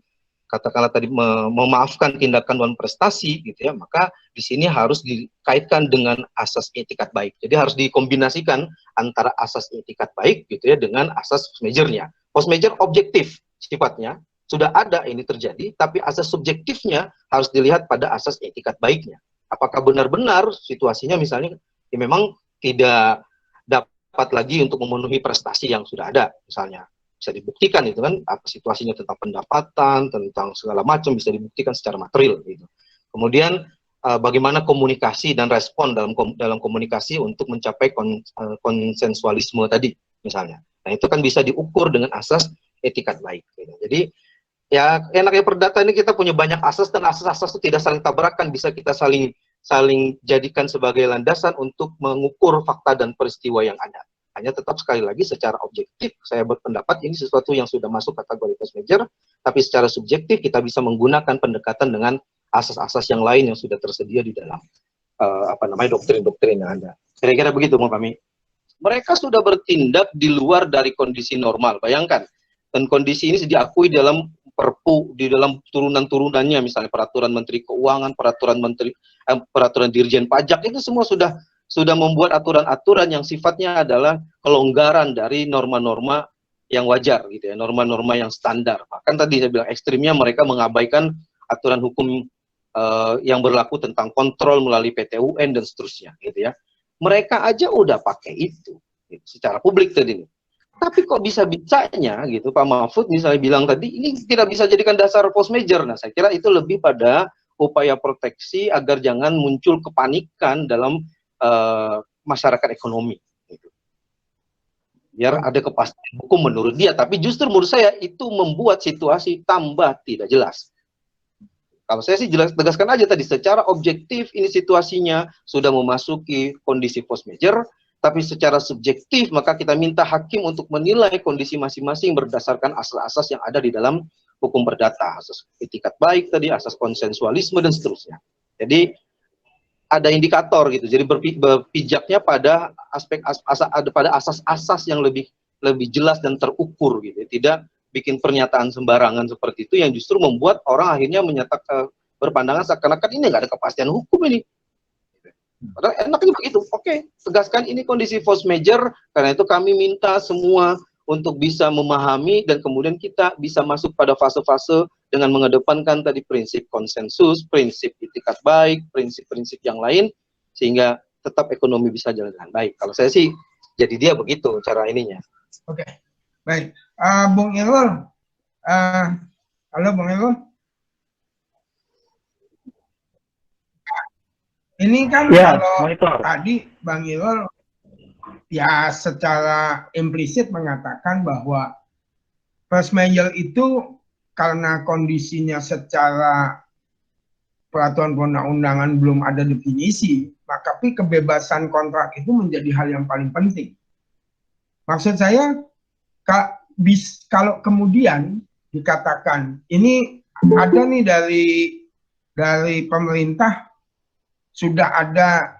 katakanlah tadi memaafkan tindakan non prestasi gitu ya, maka di sini harus dikaitkan dengan asas etikat baik. Jadi harus dikombinasikan antara asas etikat baik gitu ya dengan asas force majeure-nya. Force majeure objektif sifatnya, sudah ada ini terjadi, tapi asas subjektifnya harus dilihat pada asas etikat baiknya. Apakah benar-benar situasinya misalnya ya memang tidak dapat lagi untuk memenuhi prestasi yang sudah ada, misalnya bisa dibuktikan itu kan apa situasinya tentang pendapatan, tentang segala macam bisa dibuktikan secara material gitu. Kemudian bagaimana komunikasi dan respon dalam komunikasi untuk mencapai konsensualisme tadi misalnya. Nah itu kan bisa diukur dengan asas etikat baik. Gitu. Jadi ya enaknya perdata ini kita punya banyak asas dan asas-asas itu tidak saling tabrakan, bisa kita saling jadikan sebagai landasan untuk mengukur fakta dan peristiwa yang ada. Hanya tetap sekali lagi secara objektif saya berpendapat ini sesuatu yang sudah masuk kategori force major, tapi secara subjektif kita bisa menggunakan pendekatan dengan asas-asas yang lain yang sudah tersedia di dalam doktrin-doktrin yang ada. Kira-kira begitu, Bang Fahmi. Mereka sudah bertindak di luar dari kondisi normal. Bayangkan, dan kondisi ini diakui dalam Perpu, di dalam turunan-turunannya, misalnya peraturan Menteri Keuangan, peraturan Dirjen Pajak, itu semua sudah membuat aturan-aturan yang sifatnya adalah kelonggaran dari norma-norma yang wajar, gitu ya, norma-norma yang standar. Bahkan tadi saya bilang ekstrimnya mereka mengabaikan aturan hukum yang berlaku tentang kontrol melalui PT-UN dan seterusnya, gitu ya. Mereka aja udah pakai itu gitu, secara publik tadi. Tapi kok bisa-bisanya gitu Pak Mahfud misalnya bilang tadi ini tidak bisa jadikan dasar force major. Nah saya kira itu lebih pada upaya proteksi agar jangan muncul kepanikan dalam masyarakat ekonomi. Gitu. Biar ada kepastian hukum menurut dia. Tapi justru menurut saya itu membuat situasi tambah tidak jelas. Kalau saya sih tegaskan aja tadi, secara objektif ini situasinya sudah memasuki kondisi force major, tapi secara subjektif maka kita minta hakim untuk menilai kondisi masing-masing berdasarkan asas-asas yang ada di dalam hukum perdata, asas etikat baik tadi, asas konsensualisme dan seterusnya. Jadi ada indikator gitu. Jadi berpijaknya pada pada asas-asas yang lebih jelas dan terukur gitu. Tidak bikin pernyataan sembarangan seperti itu yang justru membuat orang akhirnya menyatakan berpandangan seakan-akan ini nggak ada kepastian hukum ini. Padahal enaknya begitu. Oke, tegaskan ini kondisi force major, karena itu kami minta semua untuk bisa memahami dan kemudian kita bisa masuk pada fase-fase dengan mengedepankan tadi prinsip konsensus, prinsip etikat baik, prinsip-prinsip yang lain sehingga tetap ekonomi bisa jalan dengan baik. Kalau saya sih jadi dia begitu cara ininya. Oke. Baik. Bung Irul. Halo Bung Irul. Ini kan ya, kalau monitor. Tadi Bang Irul ya secara implisit mengatakan bahwa force major itu karena kondisinya secara peraturan perundang-undangan belum ada definisi, maka kebebasan kontrak itu menjadi hal yang paling penting. Maksud saya, kalau kemudian dikatakan ini ada nih dari pemerintah sudah ada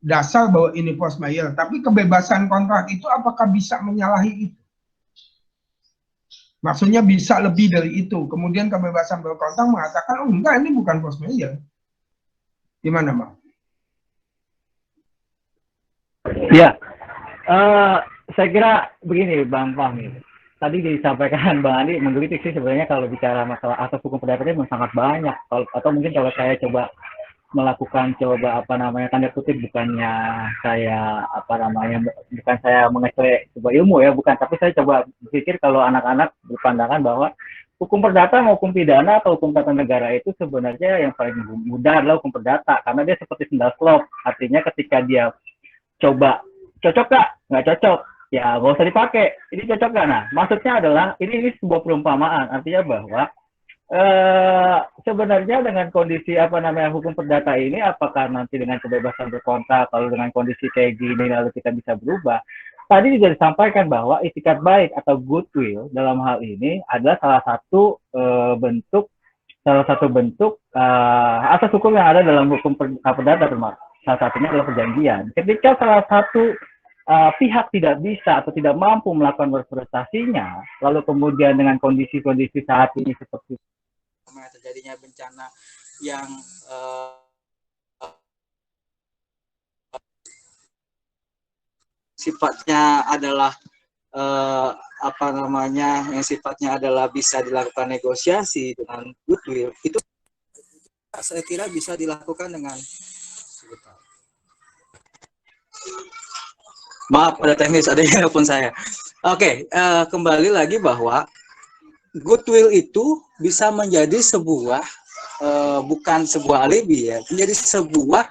dasar bahwa ini force major, tapi kebebasan kontrak itu apakah bisa menyalahi itu? Maksudnya bisa lebih dari itu. Kemudian kebebasan berkontrak mengatakan, oh enggak, ini bukan force major. Gimana, Bang? Ya, saya kira begini, Bang Fahmi. Tadi disampaikan Bang Andi menggelitik sih sebenarnya kalau bicara masalah asas hukum perdata memang sangat banyak. Atau mungkin kalau saya coba melakukan tanda kutip bukannya saya bukan saya mengeksploit sebuah ilmu ya, bukan, tapi saya coba berpikir kalau anak-anak berpandangan bahwa hukum perdata maupun pidana atau hukum tata negara itu sebenarnya yang paling mudah adalah hukum perdata karena dia seperti sendal klop, artinya ketika dia coba cocok gak? Nggak cocok, ya nggak usah dipakai. Ini cocok gak? Nah, maksudnya adalah ini sebuah perumpamaan, artinya bahwa sebenarnya dengan kondisi hukum perdata ini, apakah nanti dengan kebebasan berkontrak kalau dengan kondisi kayak gini lalu kita bisa berubah? Tadi juga disampaikan bahwa itikat baik atau goodwill dalam hal ini adalah salah satu bentuk asas hukum yang ada dalam hukum perdata, termasuk salah satunya adalah perjanjian. Ketika salah satu pihak tidak bisa atau tidak mampu melakukan representasinya, lalu kemudian dengan kondisi-kondisi saat ini seperti terjadinya bencana yang sifatnya adalah yang sifatnya adalah bisa dilakukan negosiasi dengan goodwill, itu saya kira bisa dilakukan dengan maaf pada teknis ada yang nelpon saya. Oke, kembali lagi bahwa goodwill itu bisa menjadi sebuah bukan sebuah alibi ya, menjadi sebuah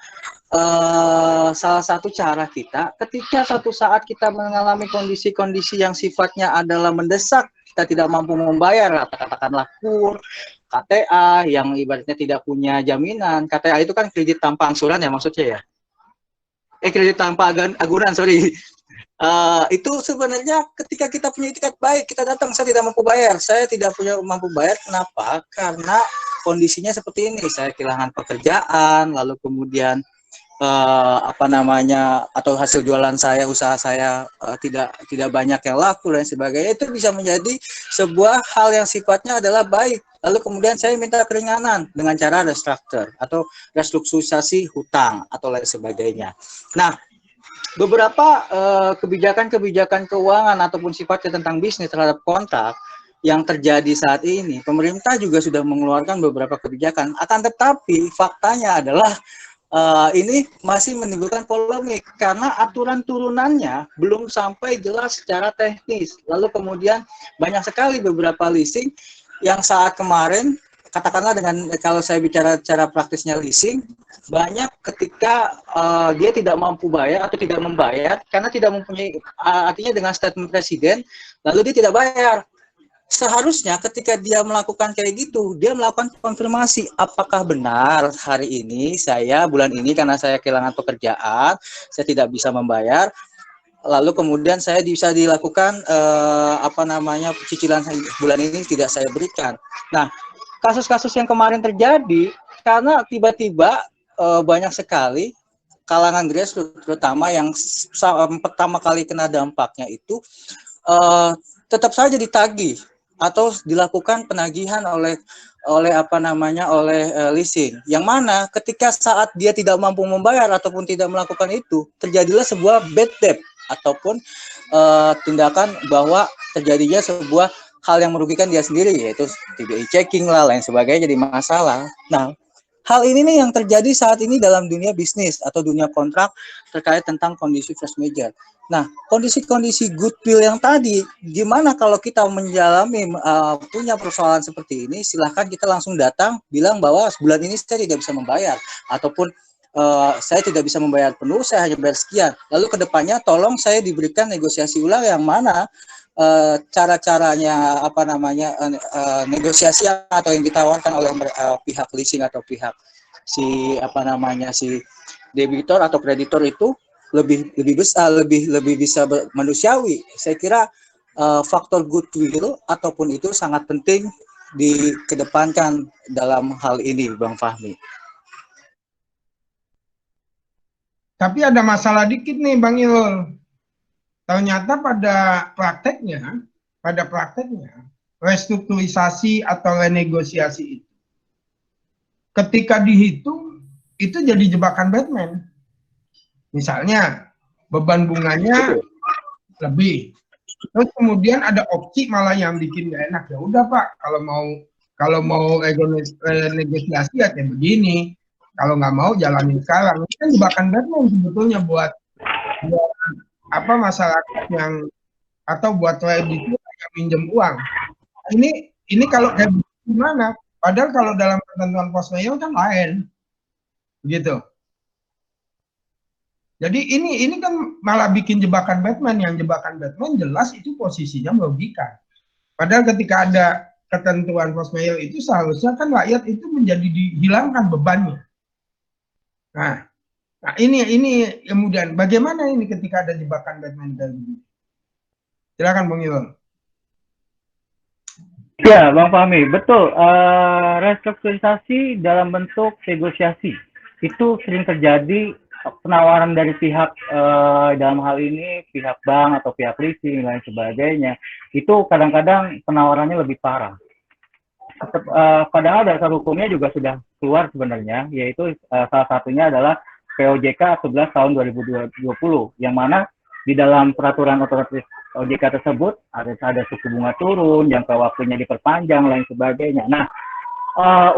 salah satu cara kita ketika suatu saat kita mengalami kondisi-kondisi yang sifatnya adalah mendesak, kita tidak mampu membayar, katakanlah KUR, KTA yang ibaratnya tidak punya jaminan. KTA itu kan kredit tanpa angsuran ya maksudnya ya. Kredit tanpa agunan, sorry. Itu sebenarnya ketika kita punya itikat baik, kita datang, saya tidak mampu bayar, saya tidak punya mampu bayar, kenapa? Karena kondisinya seperti ini, saya kehilangan pekerjaan, lalu kemudian atau hasil jualan saya, usaha saya tidak banyak yang laku dan sebagainya, itu bisa menjadi sebuah hal yang sifatnya adalah baik. Lalu kemudian saya minta keringanan dengan cara restructure atau restrukturisasi hutang atau lain sebagainya. Nah, beberapa kebijakan-kebijakan keuangan ataupun sifatnya tentang bisnis terhadap kontrak yang terjadi saat ini, pemerintah juga sudah mengeluarkan beberapa kebijakan. Akan tetapi faktanya adalah ini masih menimbulkan polemik karena aturan turunannya belum sampai jelas secara teknis. Lalu kemudian banyak sekali beberapa leasing yang saat kemarin, katakanlah dengan kalau saya bicara cara praktisnya leasing, banyak ketika dia tidak mampu bayar atau tidak membayar karena tidak mempunyai, artinya dengan statement presiden, lalu dia tidak bayar. Seharusnya ketika dia melakukan kayak gitu, dia melakukan konfirmasi, apakah benar hari ini saya, bulan ini karena saya kehilangan pekerjaan, saya tidak bisa membayar, lalu kemudian saya bisa dilakukan cicilan bulan ini tidak saya berikan. Nah, kasus-kasus yang kemarin terjadi karena tiba-tiba banyak sekali kalangan grassroots terutama yang pertama kali kena dampaknya itu tetap saja ditagih atau dilakukan penagihan oleh leasing, yang mana ketika saat dia tidak mampu membayar ataupun tidak melakukan itu, terjadilah sebuah bad debt ataupun tindakan bahwa terjadinya sebuah hal yang merugikan dia sendiri, yaitu TBI checking lah, lain sebagainya, jadi masalah. Nah, hal ini nih yang terjadi saat ini dalam dunia bisnis atau dunia kontrak terkait tentang kondisi force majeure. Nah, kondisi-kondisi goodwill yang tadi, gimana kalau kita menjalani punya persoalan seperti ini, silahkan kita langsung datang, bilang bahwa bulan ini saya tidak bisa membayar, ataupun saya tidak bisa membayar penuh, saya hanya bayar sekian. Lalu kedepannya tolong saya diberikan negosiasi ulang yang mana cara-caranya negosiasi atau yang ditawarkan oleh pihak leasing atau pihak si debitor atau kreditor itu lebih besar, lebih bisa manusiawi. Saya kira faktor goodwill ataupun itu sangat penting dikedepankan dalam hal ini, Bang Fahmi. Tapi ada masalah dikit nih, Bang Ilul. Ternyata pada prakteknya restrukturisasi atau renegosiasi itu, ketika dihitung itu jadi jebakan Batman. Misalnya beban bunganya lebih, terus kemudian ada opsi malah yang bikin gak enak. Ya udah Pak, kalau mau renegosiasi ya kayak begini, kalau nggak mau jalanin sekarang. Ini kan jebakan Batman sebetulnya buat masyarakat yang atau buat kreditur yang minjem uang. Ini kalau kayak gimana? Padahal kalau dalam ketentuan force majeure kan lain, gitu. Jadi ini kan malah bikin jebakan Batman, yang jebakan Batman jelas itu posisinya merugikan. Padahal ketika ada ketentuan force majeure itu seharusnya kan rakyat itu menjadi dihilangkan bebannya. Nah ini kemudian bagaimana ini ketika ada jebakan Batman dan begini? Silakan Bang Ilul. Ya, Bang Fahmi, betul. Restrukturisasi dalam bentuk negosiasi itu sering terjadi. Penawaran dari pihak dalam hal ini pihak bank atau pihak leasing dan lain sebagainya itu kadang-kadang penawarannya lebih parah. Padahal dasar hukumnya juga sudah keluar sebenarnya, yaitu salah satunya adalah POJK 11 tahun 2020, yang mana di dalam peraturan otomatis OJK tersebut ada suku bunga turun, jangka waktunya diperpanjang, lain sebagainya. Nah,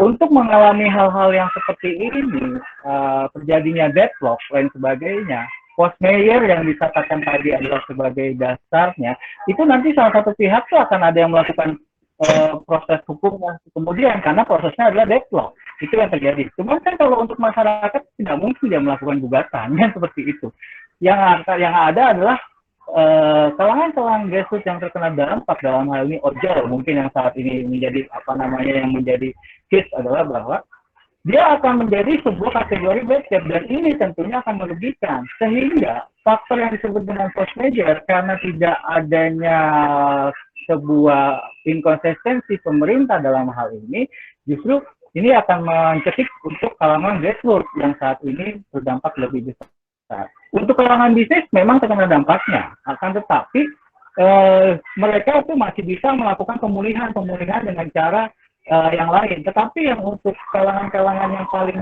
untuk mengalami hal-hal yang seperti ini, terjadinya deadlock, lain sebagainya, force majeure yang dikatakan tadi adalah sebagai dasarnya, itu nanti salah satu pihak tuh akan ada yang melakukan proses hukumnya kemudian, karena prosesnya adalah deadlock. Itu yang terjadi. Cuma kan kalau untuk masyarakat tidak mungkin dia melakukan gugatan, kan seperti itu. Yang ada adalah kalangan-kalangan grassroots yang terkena dampak dalam hal ini ojol mungkin yang saat ini menjadi yang menjadi case adalah bahwa dia akan menjadi sebuah kategori bad debt dan ini tentunya akan merugikan sehingga faktor yang disebut dengan force majeure karena tidak adanya sebuah inkonsistensi pemerintah dalam hal ini justru ini akan mencetik untuk kalangan grassroots yang saat ini berdampak lebih besar. Untuk kalangan bisnis memang terkena dampaknya, akan tetapi mereka itu masih bisa melakukan pemulihan dengan cara yang lain. Tetapi yang untuk kalangan-kalangan yang paling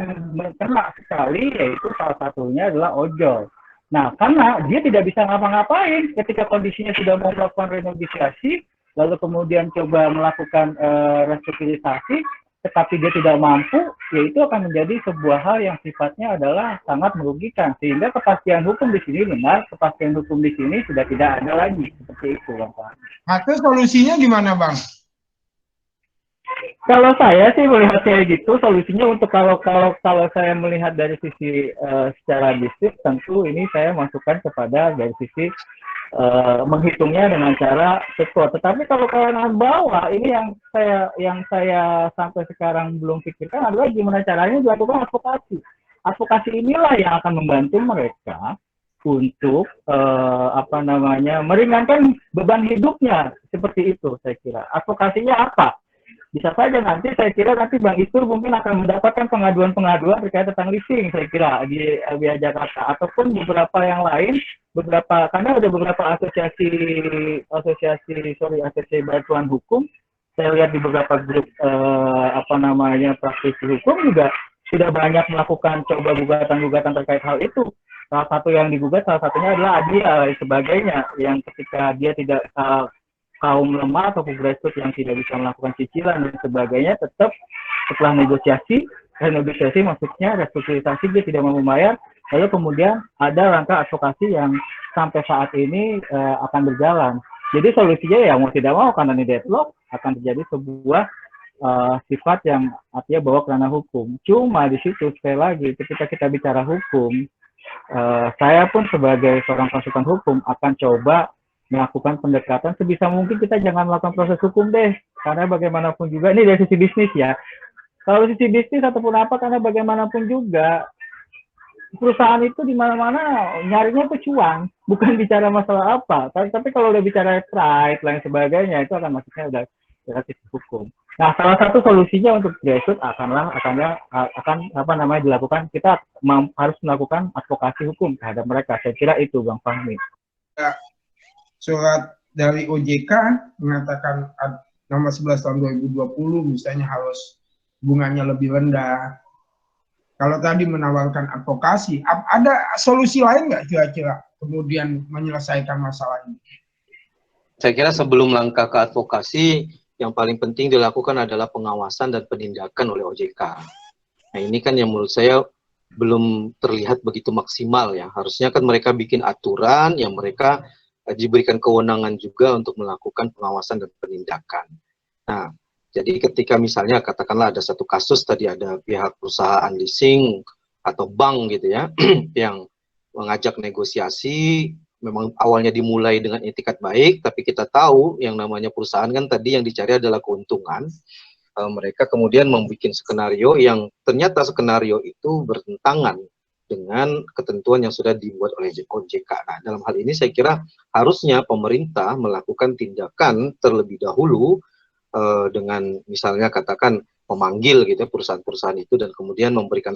kena sekali yaitu salah satunya adalah ojol. Nah, karena dia tidak bisa ngapa-ngapain ketika kondisinya sudah mau melakukan renegosiasi, lalu kemudian coba melakukan restrukturisasi, tetapi dia tidak mampu, yaitu akan menjadi sebuah hal yang sifatnya adalah sangat merugikan. Sehingga kepastian hukum di sini benar, kepastian hukum di sini sudah tidak ada lagi. Seperti itu, Bang. Nah, terus solusinya gimana, Bang? Kalau saya sih melihatnya gitu, solusinya untuk kalau saya melihat dari sisi secara bisnis, tentu ini saya masukkan kepada dari sisi menghitungnya dengan cara sektor. Tetapi kalau kalangan bawah ini yang saya sampai sekarang belum pikirkan adalah gimana caranya dilakukan advokasi. Advokasi inilah yang akan membantu mereka untuk meringankan beban hidupnya seperti itu saya kira. Advokasinya apa? Bisa saja nanti saya kira Bang Istur mungkin akan mendapatkan pengaduan-pengaduan terkait tentang leasing saya kira di LBH Jakarta ataupun beberapa yang lain karena ada beberapa asosiasi bantuan hukum saya lihat di beberapa grup praktisi hukum juga sudah banyak melakukan coba gugatan terkait hal itu. Salah satu yang digugat salah satunya adalah Adia dan sebagainya yang ketika dia tidak kaum lemah atau grassroots yang tidak bisa melakukan cicilan dan sebagainya tetap setelah negosiasi maksudnya restrukturisasi dia tidak mau membayar lalu kemudian ada langkah advokasi yang sampai saat ini akan berjalan. Jadi solusinya ya mau tidak mau karena ini deadlock akan terjadi sebuah sifat yang artinya bawa kerana hukum. Cuma di situ sekali lagi ketika kita bicara hukum saya pun sebagai seorang konsultan hukum akan coba melakukan pendekatan sebisa mungkin kita jangan melakukan proses hukum deh karena bagaimanapun juga ini dari sisi bisnis ya kalau sisi bisnis ataupun apa karena bagaimanapun juga perusahaan itu di mana-mana nyarinya itu cuan bukan bicara masalah apa tapi kalau udah bicara pride lain sebagainya itu akan maksudnya udah relatif hukum. Nah salah satu solusinya untuk grassroots akan dilakukan kita harus melakukan advokasi hukum terhadap mereka saya kira itu Bang Fahmi. Ya. Surat dari OJK mengatakan nomor 11 tahun 2020 misalnya harus bunganya lebih rendah. Kalau tadi menawarkan advokasi, ada solusi lain nggak kira-kira kemudian menyelesaikan masalah ini? Saya kira sebelum langkah ke advokasi, yang paling penting dilakukan adalah pengawasan dan penindakan oleh OJK. Nah ini kan yang menurut saya belum terlihat begitu maksimal ya. Harusnya kan mereka bikin aturan yang mereka diberikan kewenangan juga untuk melakukan pengawasan dan penindakan. Nah, jadi ketika misalnya katakanlah ada satu kasus tadi ada pihak perusahaan leasing atau bank gitu ya, yang mengajak negosiasi, memang awalnya dimulai dengan etikat baik, tapi kita tahu yang namanya perusahaan kan tadi yang dicari adalah keuntungan. Mereka kemudian membuat skenario yang ternyata skenario itu bertentangan dengan ketentuan yang sudah dibuat oleh OJK. Nah, dalam hal ini saya kira harusnya pemerintah melakukan tindakan terlebih dahulu dengan misalnya katakan memanggil gitu perusahaan-perusahaan itu dan kemudian memberikan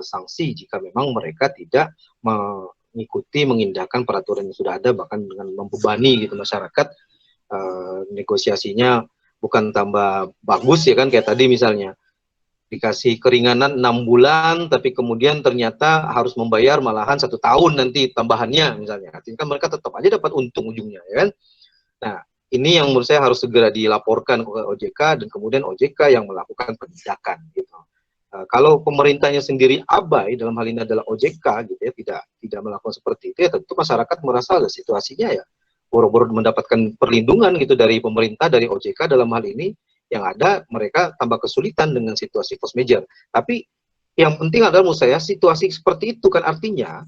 sanksi jika memang mereka tidak mengikuti mengindahkan peraturan yang sudah ada bahkan dengan membebani gitu masyarakat negosiasinya bukan tambah bagus ya kan kayak tadi misalnya dikasih keringanan 6 bulan, tapi kemudian ternyata harus membayar malahan 1 tahun nanti tambahannya misalnya. Artinya kan mereka tetap aja dapat untung ujungnya, ya kan? Nah, ini yang menurut saya harus segera dilaporkan ke OJK dan kemudian OJK yang melakukan penindakan. Gitu. Kalau pemerintahnya sendiri abai, dalam hal ini adalah OJK, gitu ya, tidak melakukan seperti itu, ya tentu masyarakat merasa ada situasinya ya, boro-boro mendapatkan perlindungan gitu dari pemerintah, dari OJK dalam hal ini, yang ada mereka tambah kesulitan dengan situasi force majeure. Tapi yang penting adalah menurut saya situasi seperti itu kan artinya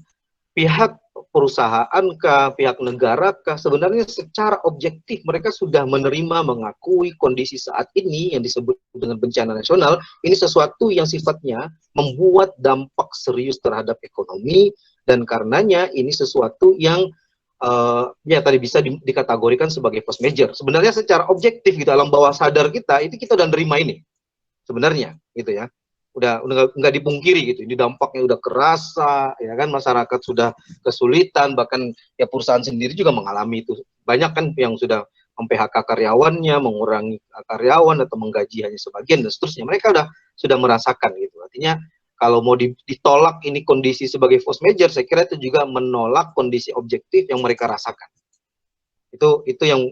pihak perusahaan kah, pihak negara kah, sebenarnya secara objektif mereka sudah menerima, mengakui kondisi saat ini yang disebut dengan bencana nasional, ini sesuatu yang sifatnya membuat dampak serius terhadap ekonomi, dan karenanya ini sesuatu yang ya tadi bisa dikategorikan sebagai force majeure. Sebenarnya secara objektif gitu, alam bawah sadar kita, itu kita udah nerima ini, sebenarnya, gitu ya. Udah nggak dipungkiri gitu, ini dampaknya udah kerasa, ya kan, masyarakat sudah kesulitan, bahkan ya perusahaan sendiri juga mengalami itu, banyak kan yang sudah mem-PHK karyawannya, mengurangi karyawan atau menggaji hanya sebagian dan seterusnya, mereka sudah merasakan gitu. Artinya kalau mau ditolak ini kondisi sebagai force majeure, saya kira itu juga menolak kondisi objektif yang mereka rasakan. Itu yang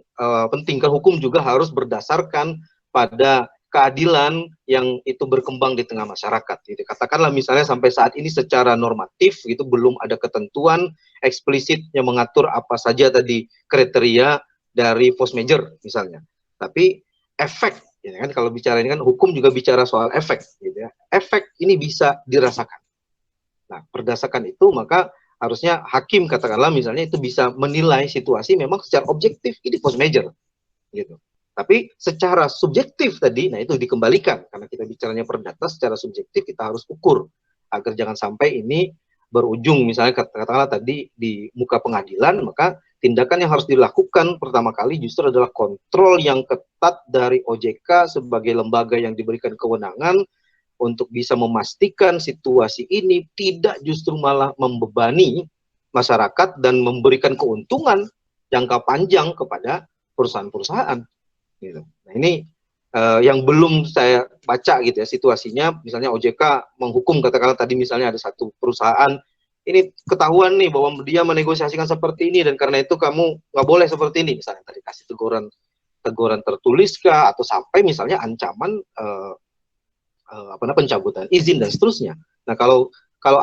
penting, kan hukum juga harus berdasarkan pada keadilan yang itu berkembang di tengah masyarakat. Gitu. Katakanlah misalnya sampai saat ini secara normatif itu belum ada ketentuan eksplisit yang mengatur apa saja tadi kriteria dari force majeure misalnya. Tapi efek, ya kan, kalau bicara ini kan hukum juga bicara soal efek, gitu ya. Efek ini bisa dirasakan. Nah, berdasarkan itu maka harusnya hakim katakanlah misalnya itu bisa menilai situasi memang secara objektif ini force majeure, gitu. Tapi secara subjektif tadi, nah itu dikembalikan, karena kita bicaranya perdata, secara subjektif kita harus ukur, agar jangan sampai ini berujung, misalnya katakanlah tadi di muka pengadilan, maka tindakan yang harus dilakukan pertama kali justru adalah kontrol yang ketat dari OJK sebagai lembaga yang diberikan kewenangan untuk bisa memastikan situasi ini tidak justru malah membebani masyarakat dan memberikan keuntungan jangka panjang kepada perusahaan-perusahaan. Gitu. Nah ini yang belum saya baca gitu ya situasinya, misalnya OJK menghukum katakanlah tadi misalnya ada satu perusahaan ini ketahuan nih bahwa dia menegosiasikan seperti ini dan karena itu kamu nggak boleh seperti ini, misalnya tadi kasih teguran tertulis kah atau sampai misalnya ancaman pencabutan izin dan seterusnya. Nah kalau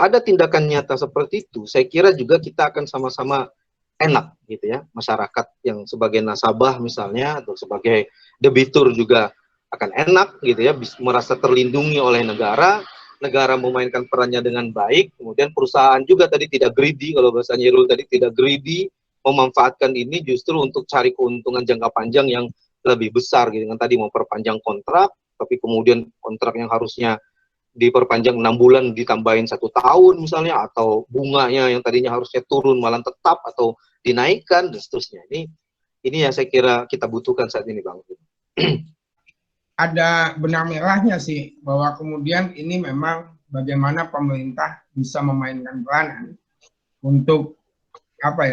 ada tindakan nyata seperti itu, saya kira juga kita akan sama-sama enak gitu ya, masyarakat yang sebagai nasabah misalnya atau sebagai debitur juga akan enak gitu ya, merasa terlindungi oleh negara memainkan perannya dengan baik, kemudian perusahaan juga tadi tidak greedy, kalau bahasa Nyirul tadi tidak greedy, memanfaatkan ini justru untuk cari keuntungan jangka panjang yang lebih besar gitu kan, tadi memperpanjang kontrak, tapi kemudian kontrak yang harusnya diperpanjang 6 bulan ditambahin 1 tahun misalnya, atau bunganya yang tadinya harusnya turun malah tetap atau dinaikkan dan seterusnya. Ini yang saya kira kita butuhkan saat ini, Bang. Ada benang merahnya sih bahwa kemudian ini memang bagaimana pemerintah bisa memainkan peranan untuk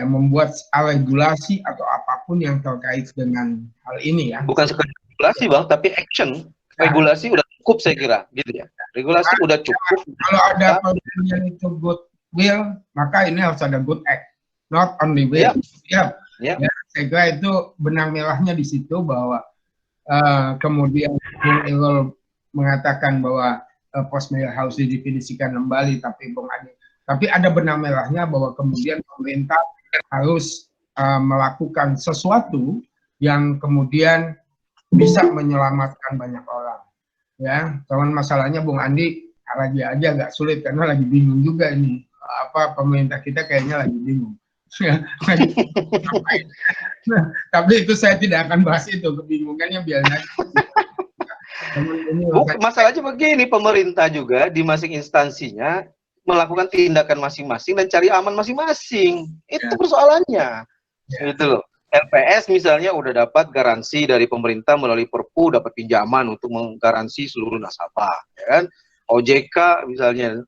membuat regulasi atau apapun yang terkait dengan hal ini ya. Bukan sekedar regulasi, Bang, tapi action. Regulasi udah cukup saya kira, gitu ya. Regulasi udah cukup. Kalau ada yang itu good will, maka ini harus ada good act, not only will. Ya, saya kira itu benang merahnya di situ bahwa kemudian Bung Irul mengatakan bahwa force majeure harus didefinisikan kembali, tapi ada benang merahnya bahwa kemudian pemerintah harus melakukan sesuatu yang kemudian bisa menyelamatkan banyak orang. Ya, cuman masalahnya Bung Andi lagi aja agak sulit karena lagi bingung juga ini. Pemerintah kita kayaknya lagi bingung. Tapi itu saya tidak akan bahas itu, kebingungannya biar nanti. Masalahnya begini, pemerintah juga di masing instansinya melakukan tindakan masing-masing dan cari aman masing-masing. Itu persoalannya. Itu loh. LPS misalnya udah dapat garansi dari pemerintah melalui Perpu, dapat pinjaman untuk menggaransi seluruh nasabah, ya kan? OJK misalnya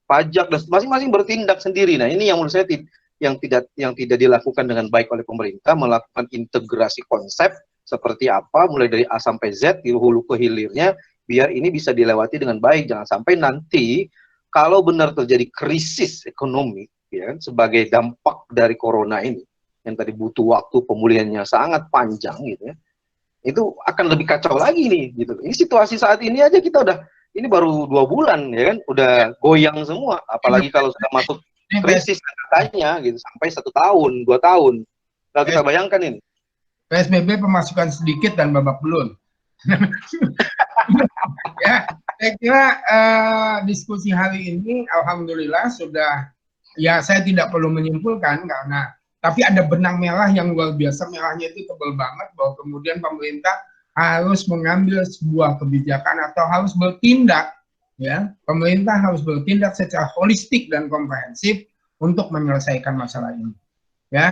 pajak dan masing-masing bertindak sendiri. Nah ini yang menurut saya yang tidak dilakukan dengan baik oleh pemerintah, melakukan integrasi konsep seperti apa mulai dari A sampai Z di hulu ke hilirnya, biar ini bisa dilewati dengan baik. Jangan sampai nanti kalau benar terjadi krisis ekonomi, ya kan, sebagai dampak dari corona ini, yang tadi butuh waktu pemulihannya sangat panjang gitu ya, itu akan lebih kacau lagi nih gitu. Ini situasi saat ini aja kita ini baru 2 bulan ya kan, udah goyang semua, apalagi kalau sudah masuk krisis katanya gitu sampai 1 tahun 2 tahun. Kalau kita bayangkan ini PSBB pemasukan sedikit dan babak belur. Ya, saya kira diskusi hari ini alhamdulillah sudah, ya saya tidak perlu menyimpulkan karena, tapi ada benang merah yang luar biasa, merahnya itu tebal banget, bahwa kemudian pemerintah harus mengambil sebuah kebijakan atau harus bertindak, ya, pemerintah harus bertindak secara holistik dan komprehensif untuk menyelesaikan masalah ini.